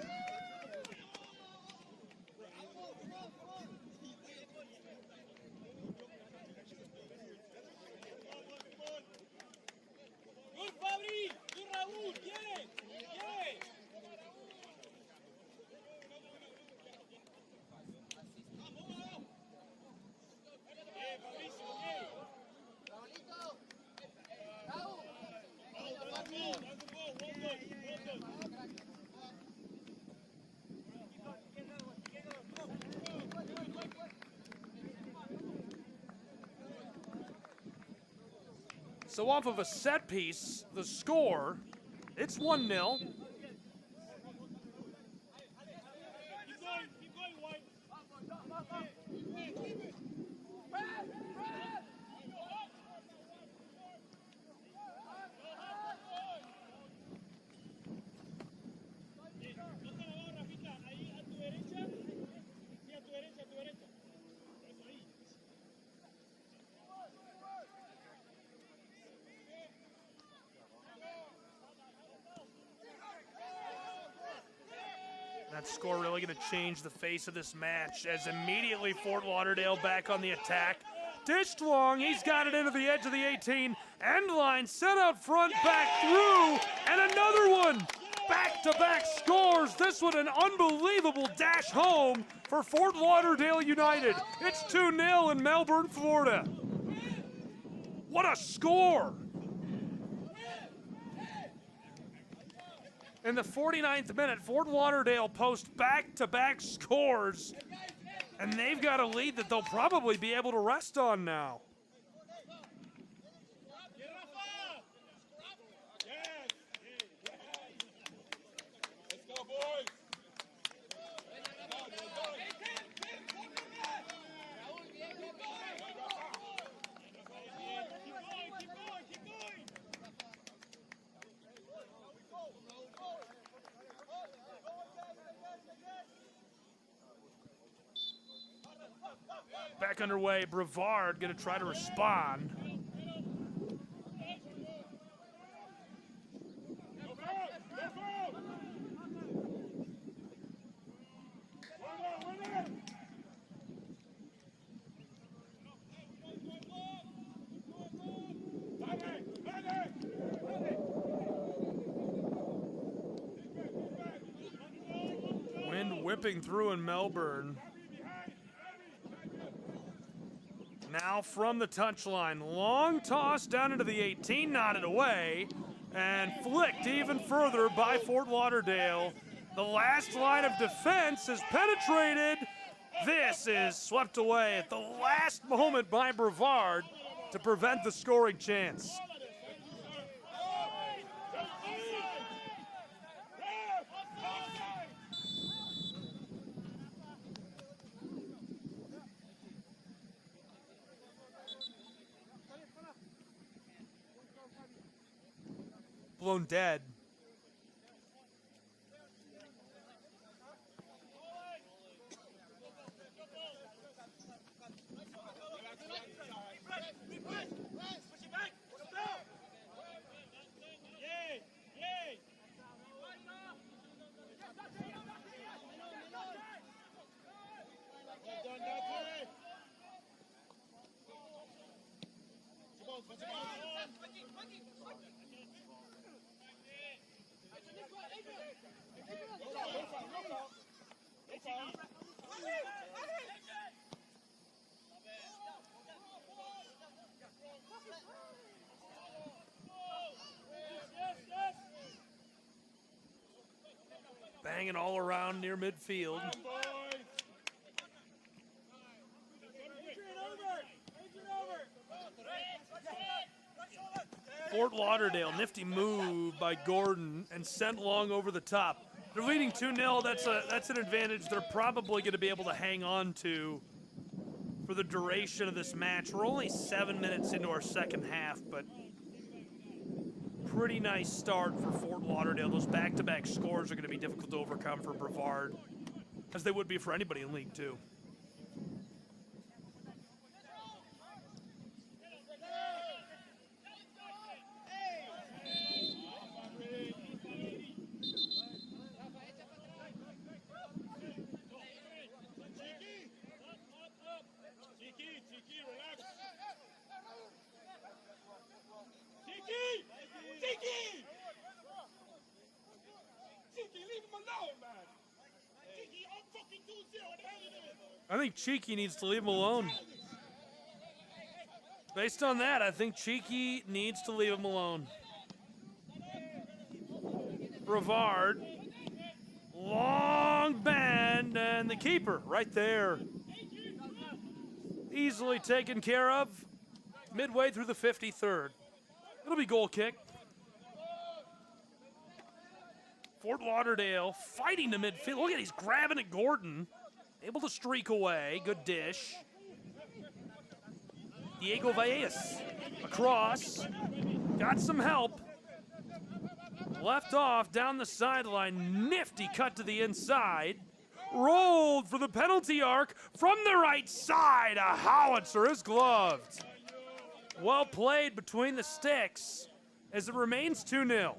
So off of a set piece, the score, it's 1-0. That score really going to change the face of this match as immediately Fort Lauderdale back on the attack. Dished long, he's got it into the edge of the 18. End line, set out front, back through, and another one. Back-to-back scores. This one an unbelievable dash home for Fort Lauderdale United. It's 2-0 in Melbourne, Florida. What a score! In the 49th minute, Fort Lauderdale posts back-to-back scores, and they've got a lead that they'll probably be able to rest on now. Let's go, boys. Back underway, Brevard going to try to respond. Wind whipping through in Melbourne. Now from the touchline, long toss down into the 18, nodded away, and flicked even further by Fort Lauderdale. The last line of defense is penetrated. This is swept away at the last moment by Brevard to prevent the scoring chance. Blown dead. Banging all around near midfield. Fort Lauderdale, nifty move by Gordon and sent long over the top. They're leading 2-0. That's an advantage they're probably going to be able to hang on to for the duration of this match. We're only 7 minutes into our second half, but pretty nice start for Fort Lauderdale. Those back-to-back scores are going to be difficult to overcome for Brevard, as they would be for anybody in League Two. I think Cheeky needs to leave him alone. Based on that, I think Cheeky needs to leave him alone. Brevard, long bend, and the keeper right there. Easily taken care of midway through the 53rd. It'll be goal kick. Fort Lauderdale fighting to midfield. Look at, he's grabbing at Gordon. Able to streak away. Good dish. Diego Valles across. Got some help. Left off down the sideline. Nifty cut to the inside. Rolled for the penalty arc from the right side. A howitzer is gloved. Well played between the sticks as it remains 2-0.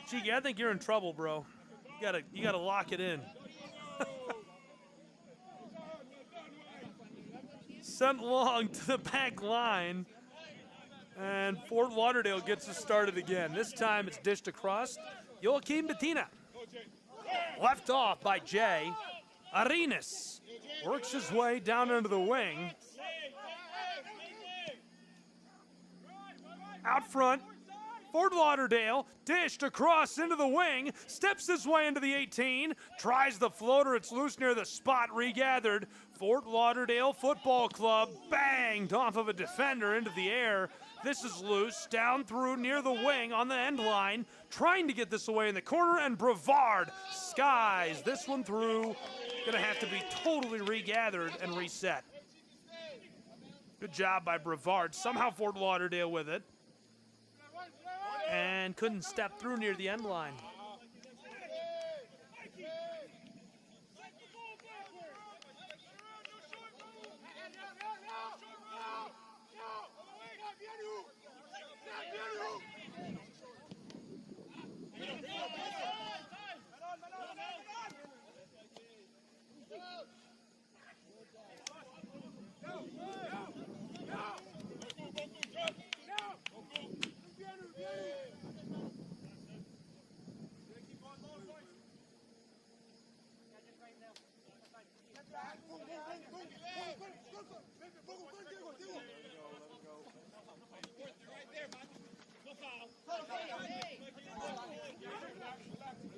Cheeky, I think you're in trouble, bro. You gotta lock it in. Sent long to the back line. And Fort Lauderdale gets us started again. This time it's dished across. Joaquin Bettina. Left off by Jay. Arenas works his way down into the wing. Out front, Fort Lauderdale, dished across into the wing, steps his way into the 18, tries the floater, it's loose near the spot, regathered. Fort Lauderdale Football Club banged off of a defender into the air. This is loose, down through near the wing on the end line, trying to get this away in the corner, and Brevard skies this one through. Gonna have to be totally regathered and reset. Good job by Brevard. Somehow Fort Lauderdale with it. And couldn't step through near the end line.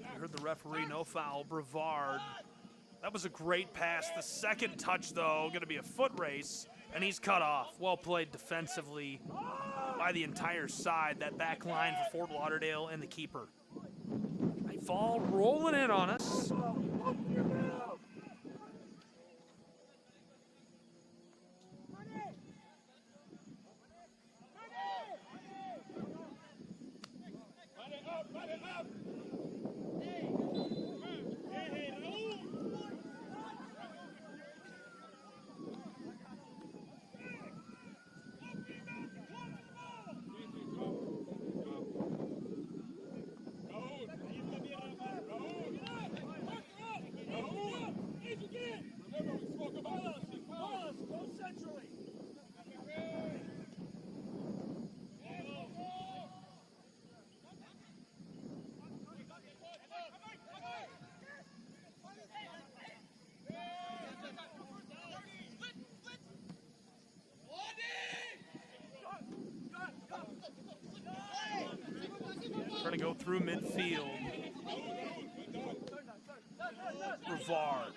I heard the referee, no foul, Brevard. That was a great pass. The second touch, though, going to be a foot race, and he's cut off. Well played defensively by the entire side, that back line for Fort Lauderdale and the keeper. Nightfall rolling in on us. Trying to go through midfield. Brevard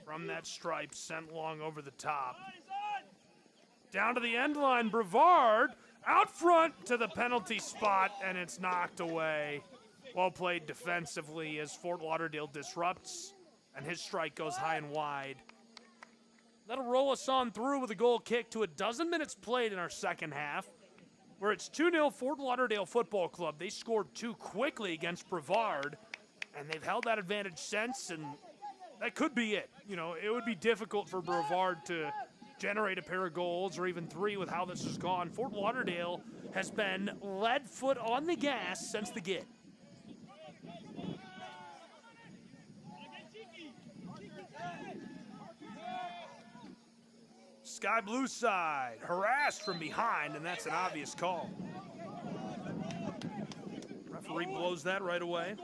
from that stripe, sent long over the top. Down to the end line, Brevard out front to the penalty spot, and it's knocked away. Well played defensively as Fort Lauderdale disrupts, and his strike goes high and wide. That'll roll us on through with a goal kick to 12 minutes played in our second half, where it's 2-0 Fort Lauderdale Football Club. They scored too quickly against Brevard, and they've held that advantage since, and that could be it. You know, it would be difficult for Brevard to generate a pair of goals or even three with how this has gone. Fort Lauderdale has been lead foot on the gas since the get. Sky blue side, harassed from behind, and that's an obvious call. Referee blows that right away.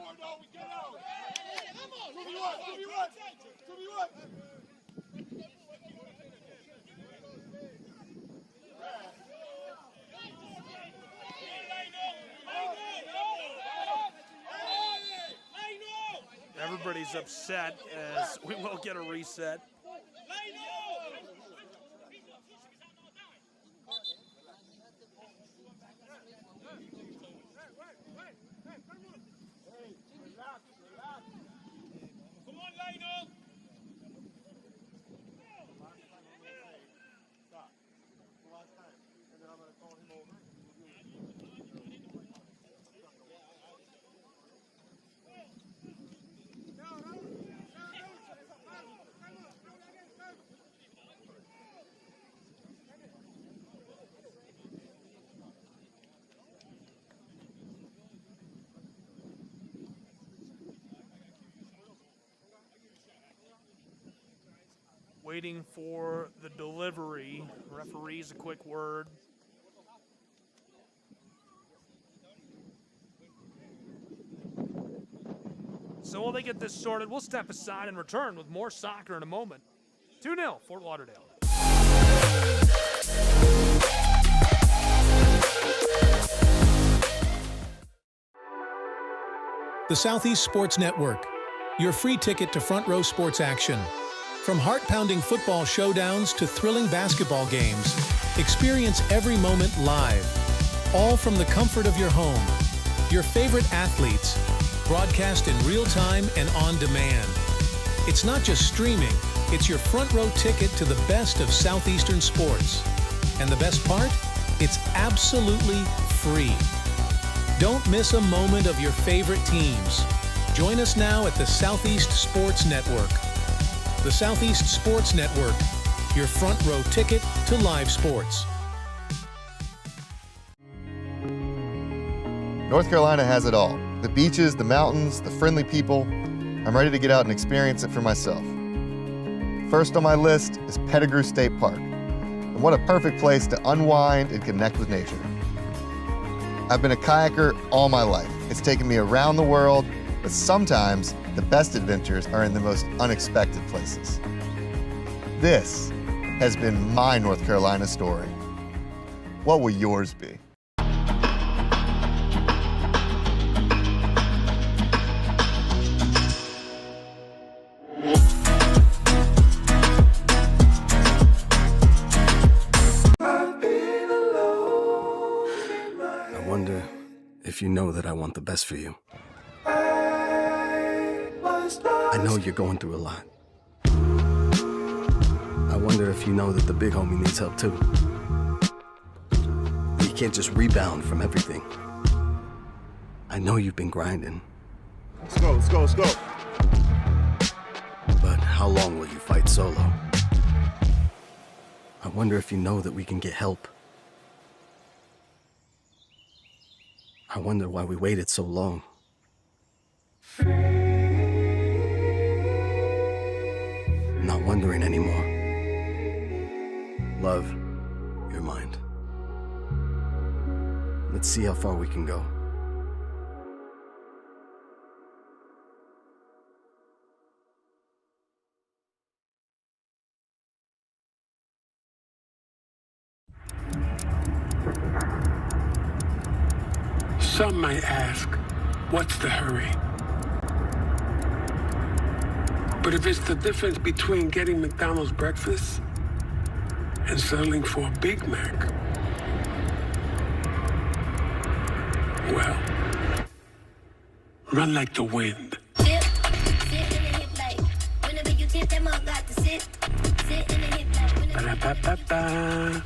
Everybody's upset as we will get a reset. Waiting for the delivery. Referee's a quick word. So while they get this sorted, we'll step aside and return with more soccer in a moment. 2-0, Fort Lauderdale. The Southeast Sports Network, your free ticket to front row sports action. From heart-pounding football showdowns to thrilling basketball games, experience every moment live, all from the comfort of your home. Your favorite athletes, broadcast in real time and on demand. It's not just streaming, it's your front row ticket to the best of Southeastern sports. And the best part? It's absolutely free. Don't miss a moment of your favorite teams. Join us now at the Southeast Sports Network. The Southeast Sports Network, your front row ticket to live sports. North Carolina has it all. The beaches, the mountains, the friendly people. I'm ready to get out and experience it for myself. First on my list is Pettigrew State Park. And what a perfect place to unwind and connect with nature. I've been a kayaker all my life. It's taken me around the world, but sometimes the best adventures are in the most unexpected places. This has been my North Carolina story. What will yours be? I wonder if you know that I want the best for you. I know you're going through a lot. I wonder if you know that the big homie needs help too. You can't just rebound from everything. I know you've been grinding. Let's go, let's go, let's go. But how long will you fight solo? I wonder if you know that we can get help. I wonder why we waited so long. Not wondering anymore. Love, your mind. Let's see how far we can go. Some might ask, what's the hurry? But if it's the difference between getting McDonald's breakfast and settling for a Big Mac, well, run like the wind. Ba-da-ba-ba-ba.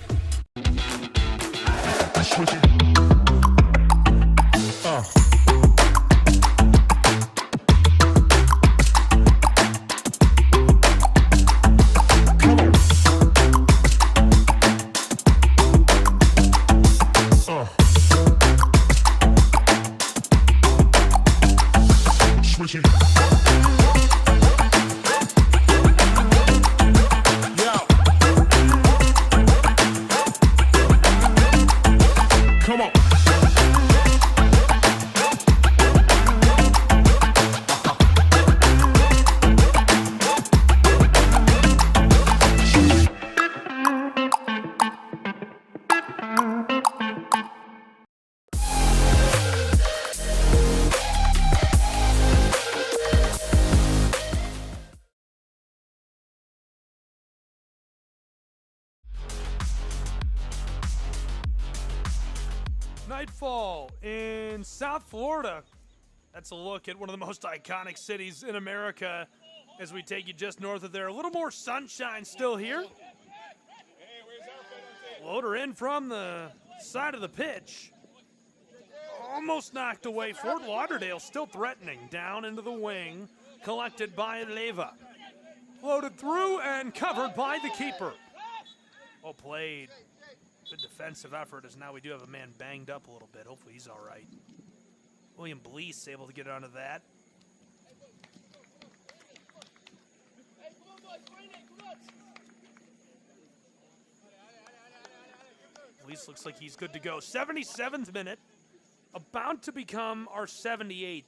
Nightfall in South Florida. That's a look at one of the most iconic cities in America as we take you just north of there. A little more sunshine still here. Loader in from the side of the pitch. Almost knocked away. Fort Lauderdale still threatening. Down into the wing. Collected by Leva. Floated through and covered by the keeper. Well played. Good defensive effort, as now we do have a man banged up a little bit. Hopefully he's all right. William Blease able to get onto that. Referees looks like he's good to go. 77th minute, about to become our 78th.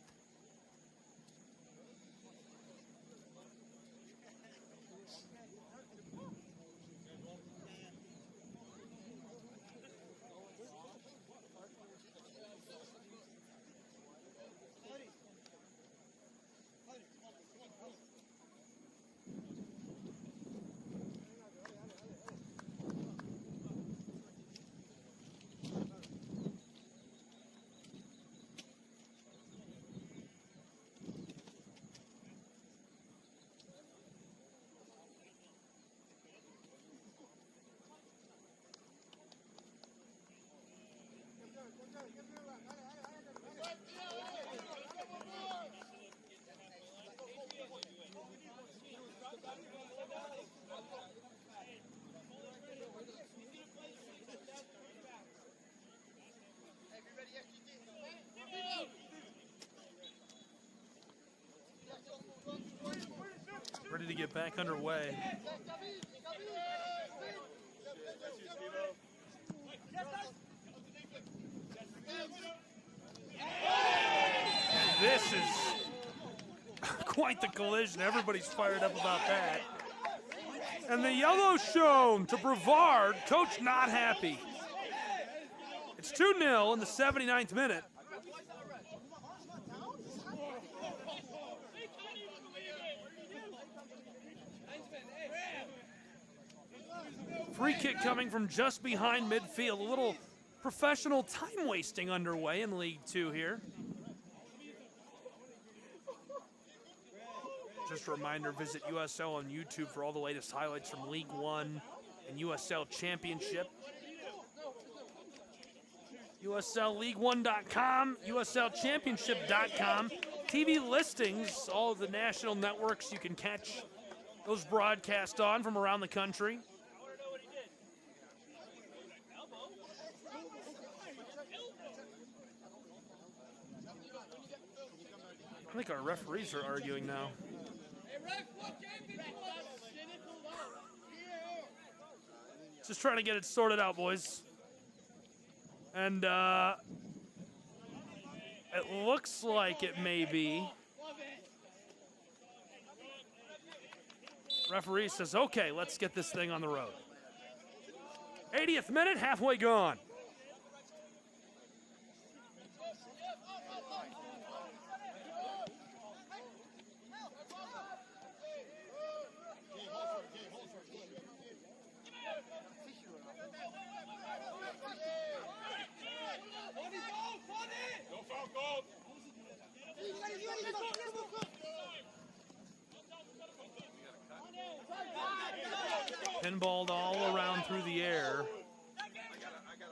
Ready to get back underway. And this is quite the collision. Everybody's fired up about that. And the yellow shown to Brevard. Coach not happy. It's 2-0 in the 79th minute. Free kick coming from just behind midfield. A little professional time wasting underway in League 2 here. Just a reminder, visit USL on YouTube for all the latest highlights from League 1 and USL Championship. USLLeague1.com, USLChampionship.com. TV listings, all of the national networks you can catch those broadcasts on from around the country. I think our referees are arguing now. Just trying to get it sorted out, boys. And it looks like it may be. Referee says, okay, let's get this thing on the road. 80th minute, halfway gone. Pinballed all around through the air.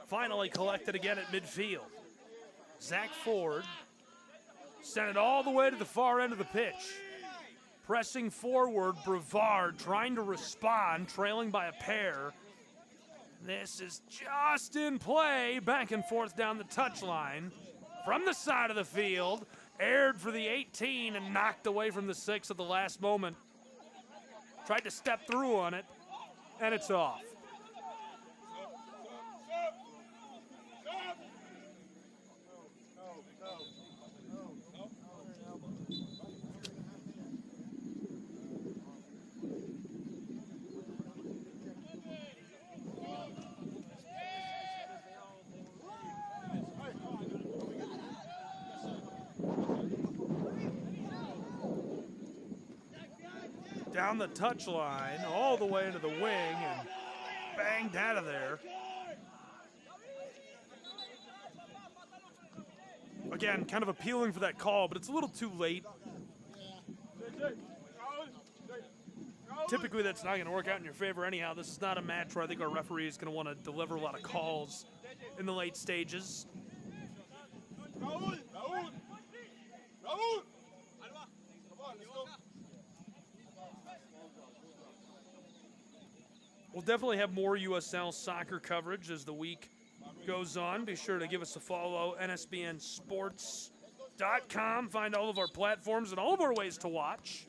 Finally collected again at midfield. Zach Ford sent it all the way to the far end of the pitch. Pressing forward, Brevard trying to respond, trailing by a pair. This is just in play, back and forth down the touchline. From the side of the field, aired for the 18 and knocked away from the 6 at the last moment. Tried to step through on it, and it's off. Down the touchline, all the way into the wing, and banged out of there. Again, kind of appealing for that call, but it's a little too late. Typically, that's not going to work out in your favor anyhow. This is not a match where I think our referee is going to want to deliver a lot of calls in the late stages. We'll definitely have more USL soccer coverage as the week goes on. Be sure to give us a follow, NSBNsports.com. Find all of our platforms and all of our ways to watch.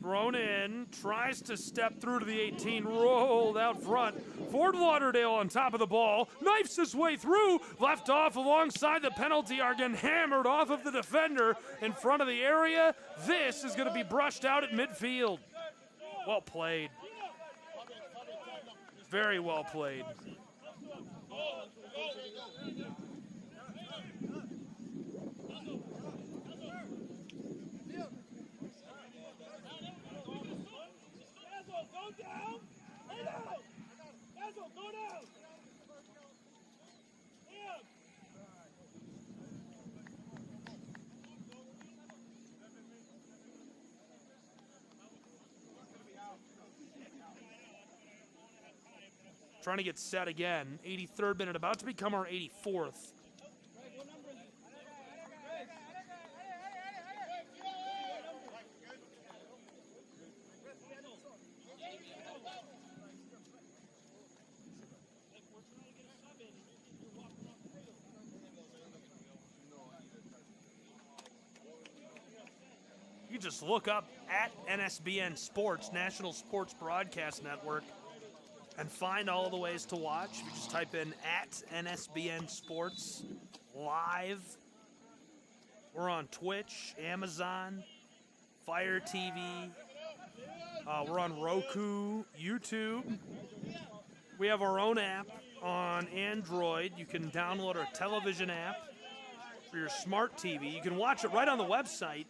Thrown in, tries to step through to the 18, rolled out front. Fort Lauderdale on top of the ball, knifes his way through, left off alongside the penalty arc, getting hammered off of the defender in front of the area. This is going to be brushed out at midfield. Well played. Very well played. Trying to get set again. 83rd minute, about to become our 84th. You just look up at NSBN Sports, National Sports Broadcast Network, and find all the ways to watch. If you just type in at NSBN Sports Live. We're on Twitch, Amazon, Fire TV. We're on Roku, YouTube. We have our own app on Android. You can download our television app for your smart TV. You can watch it right on the website.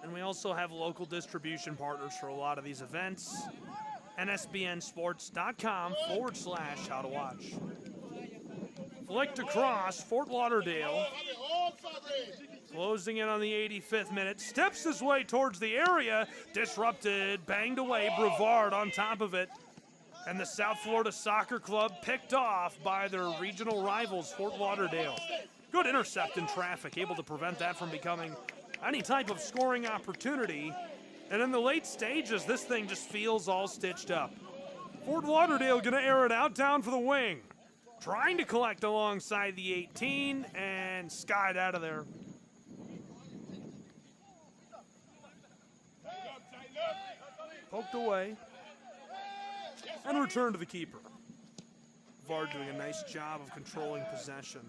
And we also have local distribution partners for a lot of these events. NSBNsports.com/how to watch. Flicked across, Fort Lauderdale. Closing in on the 85th minute. Steps his way towards the area. Disrupted, banged away. Brevard on top of it. And the South Florida Soccer Club picked off by their regional rivals, Fort Lauderdale. Good intercept in traffic, able to prevent that from becoming any type of scoring opportunity. And in the late stages, this thing just feels all stitched up. Fort Lauderdale gonna air it out down for the wing. Trying to collect alongside the 18 and skied out of there. Poked away. And returned to the keeper. Brevard doing a nice job of controlling possession.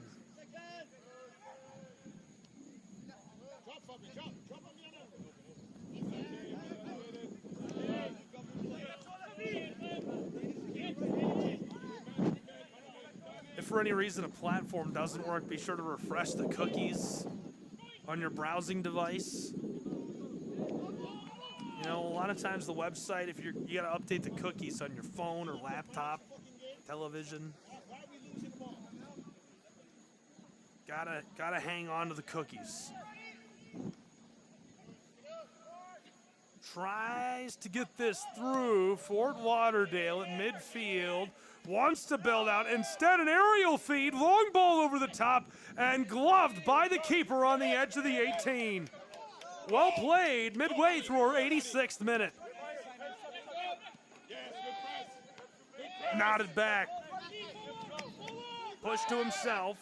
If for any reason a platform doesn't work, be sure to refresh the cookies on your browsing device. You know, a lot of times the website, if you gotta update the cookies on your phone or laptop, television. Gotta hang on to the cookies. Tries to get this through. Fort Lauderdale at midfield. Wants to build out. Instead, an aerial feed. Long ball over the top. And gloved by the keeper on the edge of the 18. Well played midway through our 86th minute. Nodded back. Pushed to himself.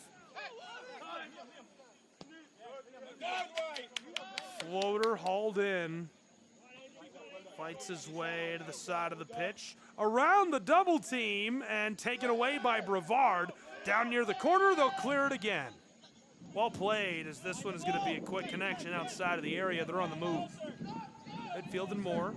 Floater hauled in. Fights his way to the side of the pitch. Around the double team and taken away by Brevard. Down near the corner, they'll clear it again. Well played, as this one is going to be a quick connection outside of the area. They're on the move. Midfield and more.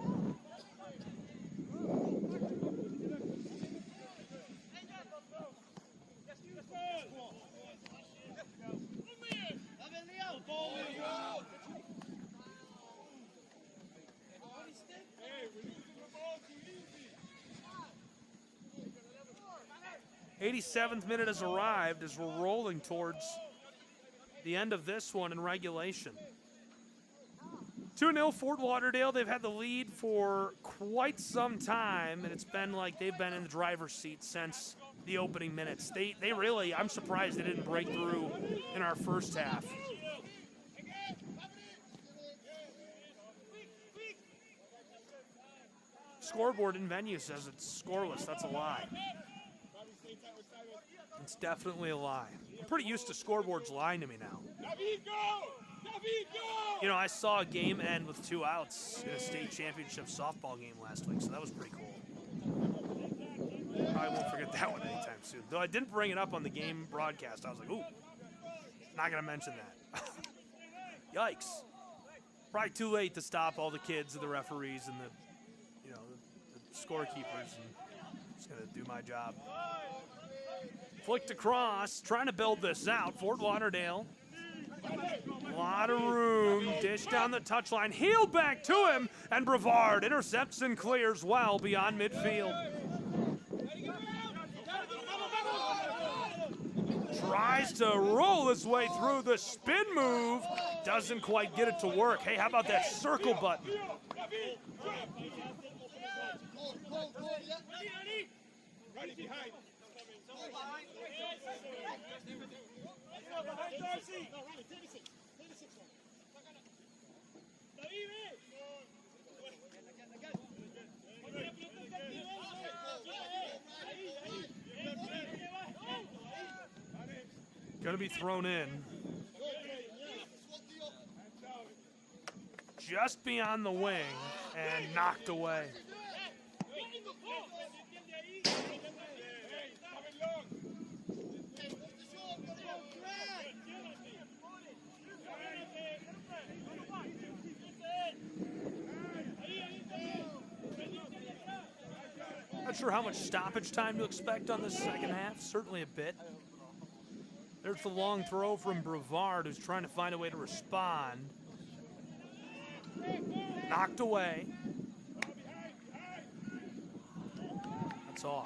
The 87th minute has arrived as we're rolling towards the end of this one in regulation. 2-0 Fort Lauderdale. They've had the lead for quite some time, and it's been like they've been in the driver's seat since the opening minutes. They really, I'm surprised they didn't break through in our first half. Scoreboard in venue says it's scoreless. That's a lie. It's definitely a lie. I'm pretty used to scoreboards lying to me now. You know, I saw a game end with 2 outs in a state championship softball game last week, so that was pretty cool. Probably won't forget that one anytime soon. Though I didn't bring it up on the game broadcast. I was like, ooh, not going to mention that. Yikes. Probably too late to stop all the kids and the referees and the scorekeepers. And just going to do my job. Flicked across, trying to build this out. Fort Lauderdale. A lot of room. Dish down the touchline. Heel back to him. And Brevard intercepts and clears well beyond midfield. Tries to roll his way through the spin move. Doesn't quite get it to work. Hey, how about that circle button? Gonna be thrown in. Just beyond the wing and knocked away. Not sure how much stoppage time to expect on this second half. Certainly a bit. There's the long throw from Brevard, who's trying to find a way to respond. Knocked away. That's off.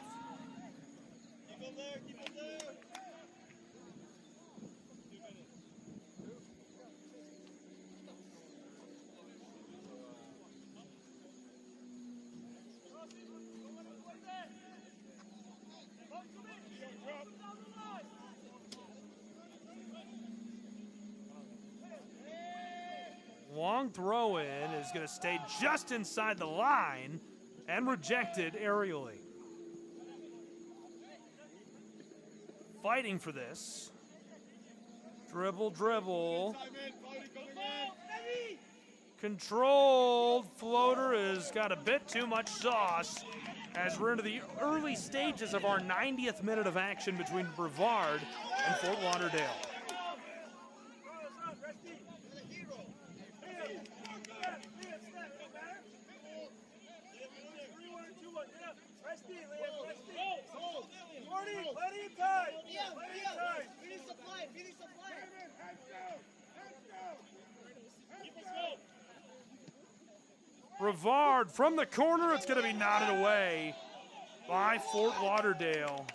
Long throw in is going to stay just inside the line and rejected aerially. Fighting for this. Dribble, dribble. Controlled floater has got a bit too much sauce as we're into the early stages of our 90th minute of action between Brevard and Fort Lauderdale. Brevard from the corner, it's going to be knotted away by Fort Lauderdale.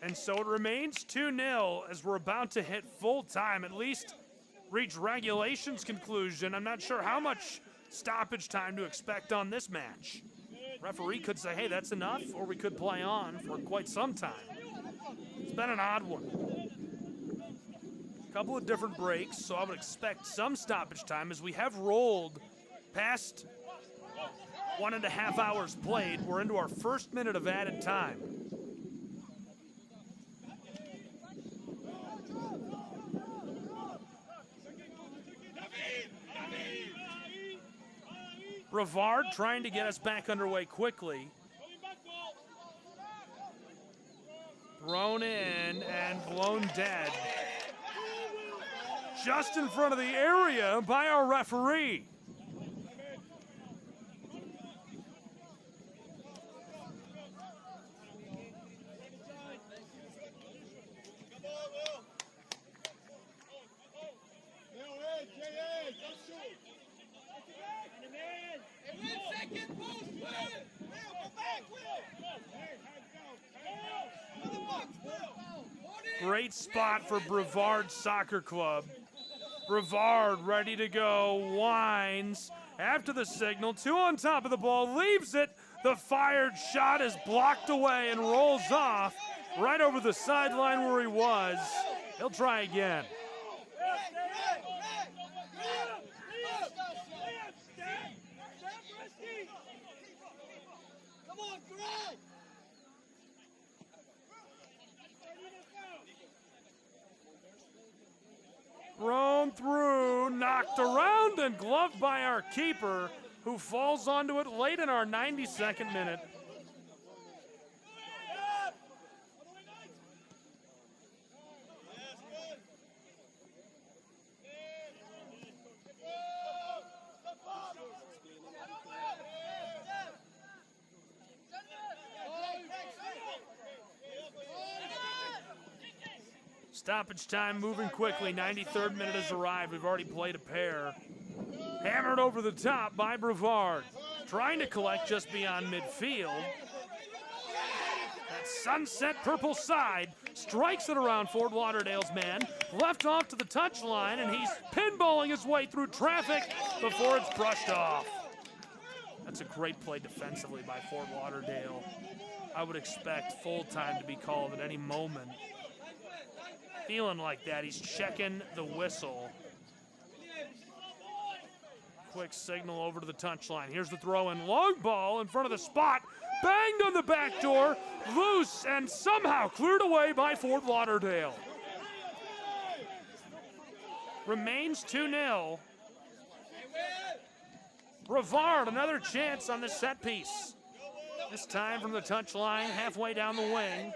And so it remains 2-0 as we're about to hit full time, at least reach regulation's conclusion. I'm not sure how much stoppage time to expect on this match. Referee could say, hey, that's enough, or we could play on for quite some time. It's been an odd one. A couple of different breaks, so I would expect some stoppage time as we have rolled past 1.5 hours played. We're into our first minute of added time. Brevard trying to get us back underway quickly. Thrown in and blown dead. Just in front of the area by our referee. Great spot for Brevard Soccer Club. Brevard ready to go, winds after the signal, 2 on top of the ball, leaves it. The fired shot is blocked away and rolls off right over the sideline where he was. He'll try again. Thrown through. around and gloved by our keeper, who falls onto it late in our 92nd minute. Stoppage time moving quickly. 93rd minute has arrived. We've already played a pair. Hammered over the top by Brevard. Trying to collect just beyond midfield. That sunset purple side strikes it around Fort Lauderdale's man. Left off to the touchline, and he's pinballing his way through traffic before it's brushed off. That's a great play defensively by Fort Lauderdale. I would expect full time to be called at any moment. Feeling like that, he's checking the whistle. Quick signal over to the touchline. Here's the throw in. Long ball in front of the spot. Banged on the back door. Loose and somehow cleared away by Fort Lauderdale. Remains 2-0. Brevard, another chance on the set piece. This time from the touchline, halfway down the wing.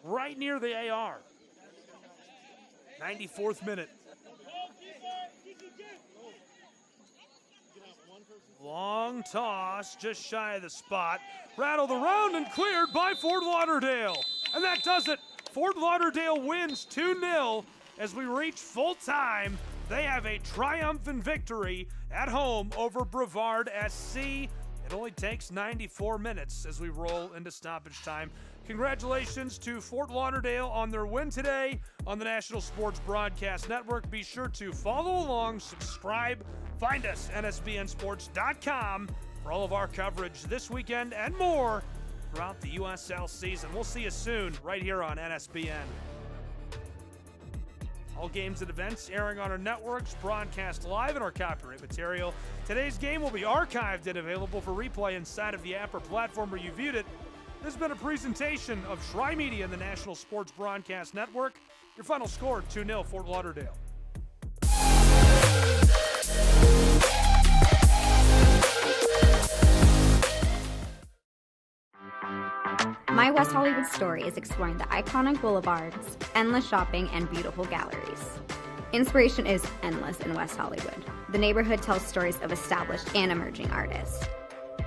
Right near the AR. 94th minute. Long toss, just shy of the spot. Rattled around and cleared by Fort Lauderdale. And that does it. Fort Lauderdale wins 2-0 as we reach full time. They have a triumphant victory at home over Brevard SC. It only takes 94 minutes as we roll into stoppage time. Congratulations to Fort Lauderdale on their win today on the National Sports Broadcast Network. Be sure to follow along, subscribe, find us at nsbnsports.com for all of our coverage this weekend and more throughout the USL season. We'll see you soon right here on NSBN. All games and events airing on our networks, broadcast live in our copyright material. Today's game will be archived and available for replay inside of the app or platform where you viewed it. This has been a presentation of Schrei Media and the National Sports Broadcast Network. Your final score, 2-0 Fort Lauderdale. My West Hollywood story is exploring the iconic boulevards, endless shopping, and beautiful galleries. Inspiration is endless in West Hollywood. The neighborhood tells stories of established and emerging artists.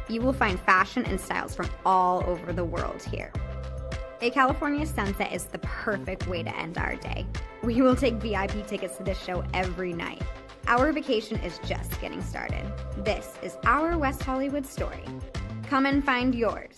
You will find fashion and styles from all over the world here. A California sunset is the perfect way to end our day. We will take VIP tickets to this show every night. Our vacation is just getting started. This is our West Hollywood story. Come and find yours.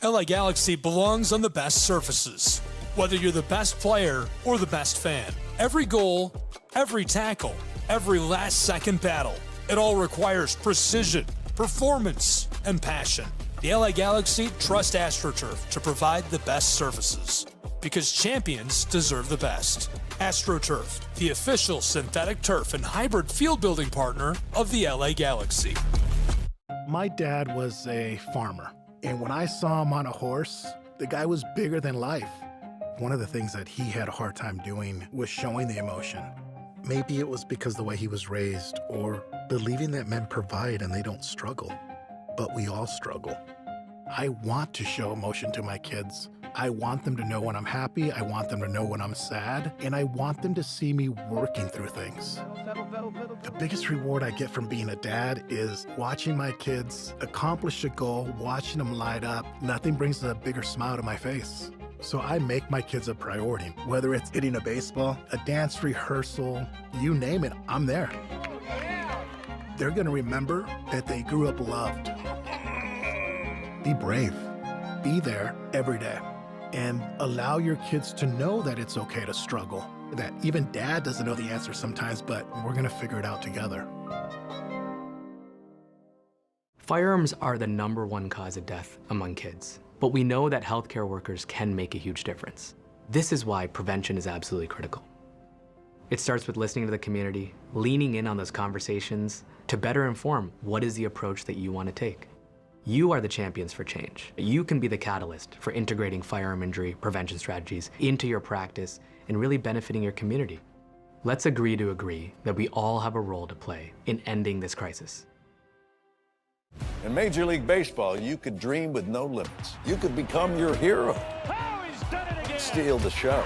LA Galaxy belongs on the best surfaces. Whether you're the best player or the best fan, every goal, every tackle, every last-second battle, it all requires precision, performance, and passion. The LA Galaxy trust AstroTurf to provide the best surfaces, because champions deserve the best. AstroTurf, the official synthetic turf and hybrid field building partner of the LA Galaxy. My dad was a farmer. And when I saw him on a horse, the guy was bigger than life. One of the things that he had a hard time doing was showing the emotion. Maybe it was because the way he was raised, or believing that men provide and they don't struggle. But we all struggle. I want to show emotion to my kids. I want them to know when I'm happy, I want them to know when I'm sad, and I want them to see me working through things. The biggest reward I get from being a dad is watching my kids accomplish a goal, watching them light up. Nothing brings a bigger smile to my face. So I make my kids a priority. Whether it's hitting a baseball, a dance rehearsal, you name it, I'm there. They're gonna remember that they grew up loved. Be brave. Be there every day. And allow your kids to know that it's okay to struggle. That even dad doesn't know the answer sometimes, but we're gonna figure it out together. Firearms are the #1 cause of death among kids, but we know that healthcare workers can make a huge difference. This is why prevention is absolutely critical. It starts with listening to the community, leaning in on those conversations to better inform what is the approach that you want to take. You are the champions for change. You can be the catalyst for integrating firearm injury prevention strategies into your practice and really benefiting your community. Let's agree to agree that we all have a role to play in ending this crisis. In Major League Baseball, you could dream with no limits. You could become your hero. Oh, he's done it again. Steal the show.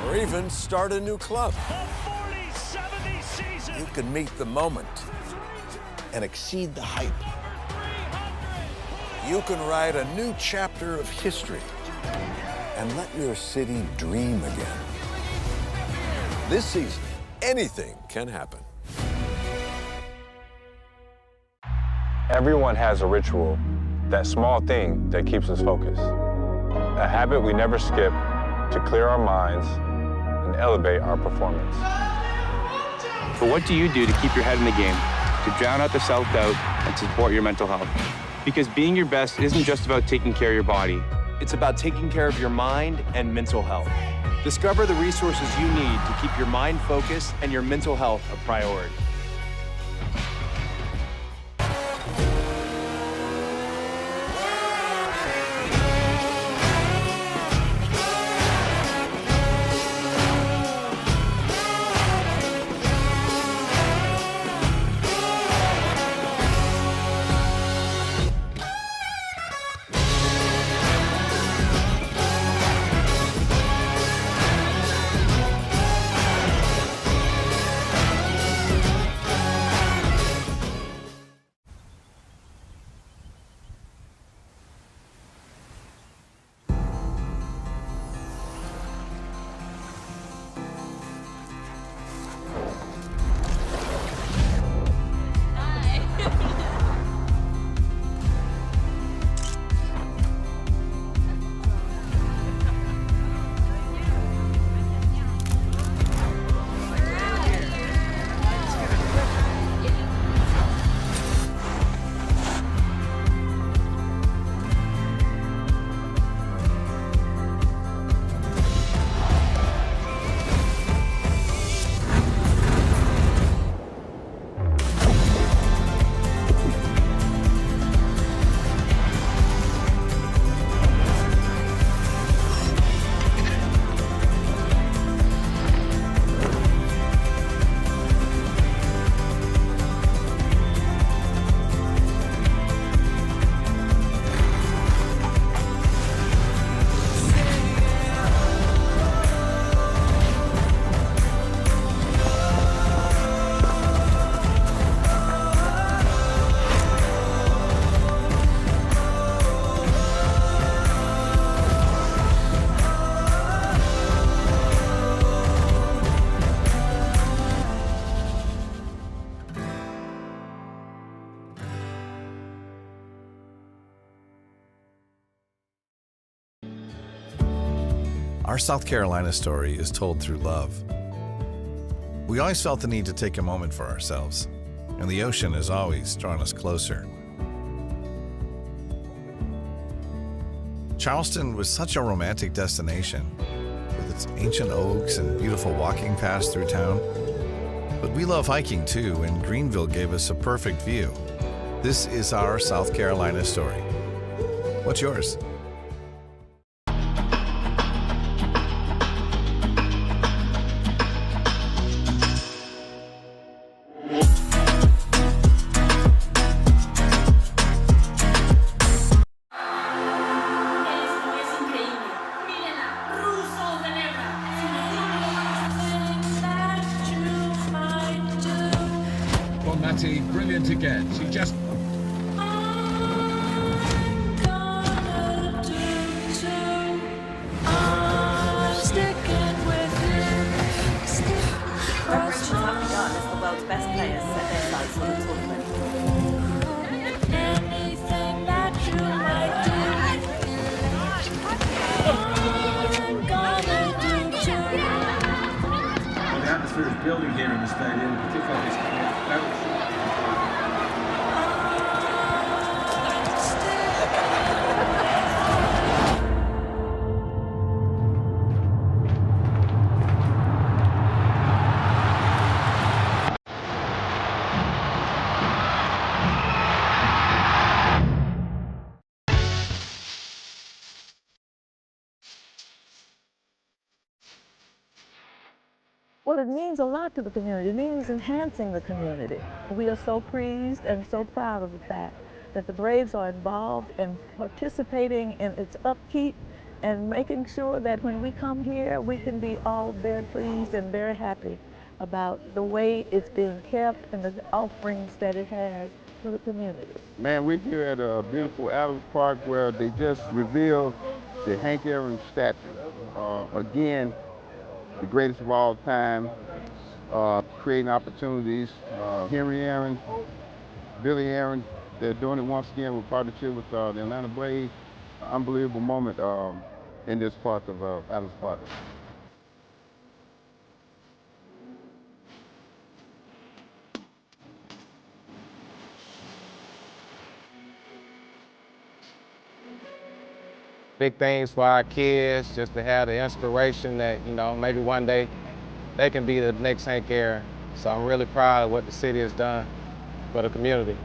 Or even start a new club. The 40-70 season. You could meet the moment and exceed the hype. You can write a new chapter of history and let your city dream again. This season, anything can happen. Everyone has a ritual, that small thing that keeps us focused. A habit we never skip to clear our minds and elevate our performance. But what do you do to keep your head in the game, to drown out the self-doubt and to support your mental health? Because being your best isn't just about taking care of your body. It's about taking care of your mind and mental health. Discover the resources you need to keep your mind focused and your mental health a priority. Our South Carolina story is told through love. We always felt the need to take a moment for ourselves, and the ocean has always drawn us closer. Charleston was such a romantic destination, with its ancient oaks and beautiful walking paths through town. But we love hiking too, and Greenville gave us a perfect view. This is our South Carolina story. What's yours? Brilliant again. She just... Preparation have begun as the world's best players set their sights on the tournament. The atmosphere is building here in the stadium, particularly this it means a lot to the community. It means enhancing the community. We are so pleased and so proud of the fact that the Braves are involved in participating in its upkeep and making sure that when we come here, we can be all very pleased and very happy about the way it's being kept and the offerings that it has to the community. Man, we're here at a beautiful Adams Park where they just revealed the Hank Aaron statue. Again, the greatest of all time, creating opportunities. Henry Aaron, Billy Aaron, they're doing it once again with partnership with the Atlanta Braves. Unbelievable moment in this part of Adams Park. Big things for our kids, just to have the inspiration that, you know, maybe one day they can be the next Hank Aaron. So I'm really proud of what the city has done for the community.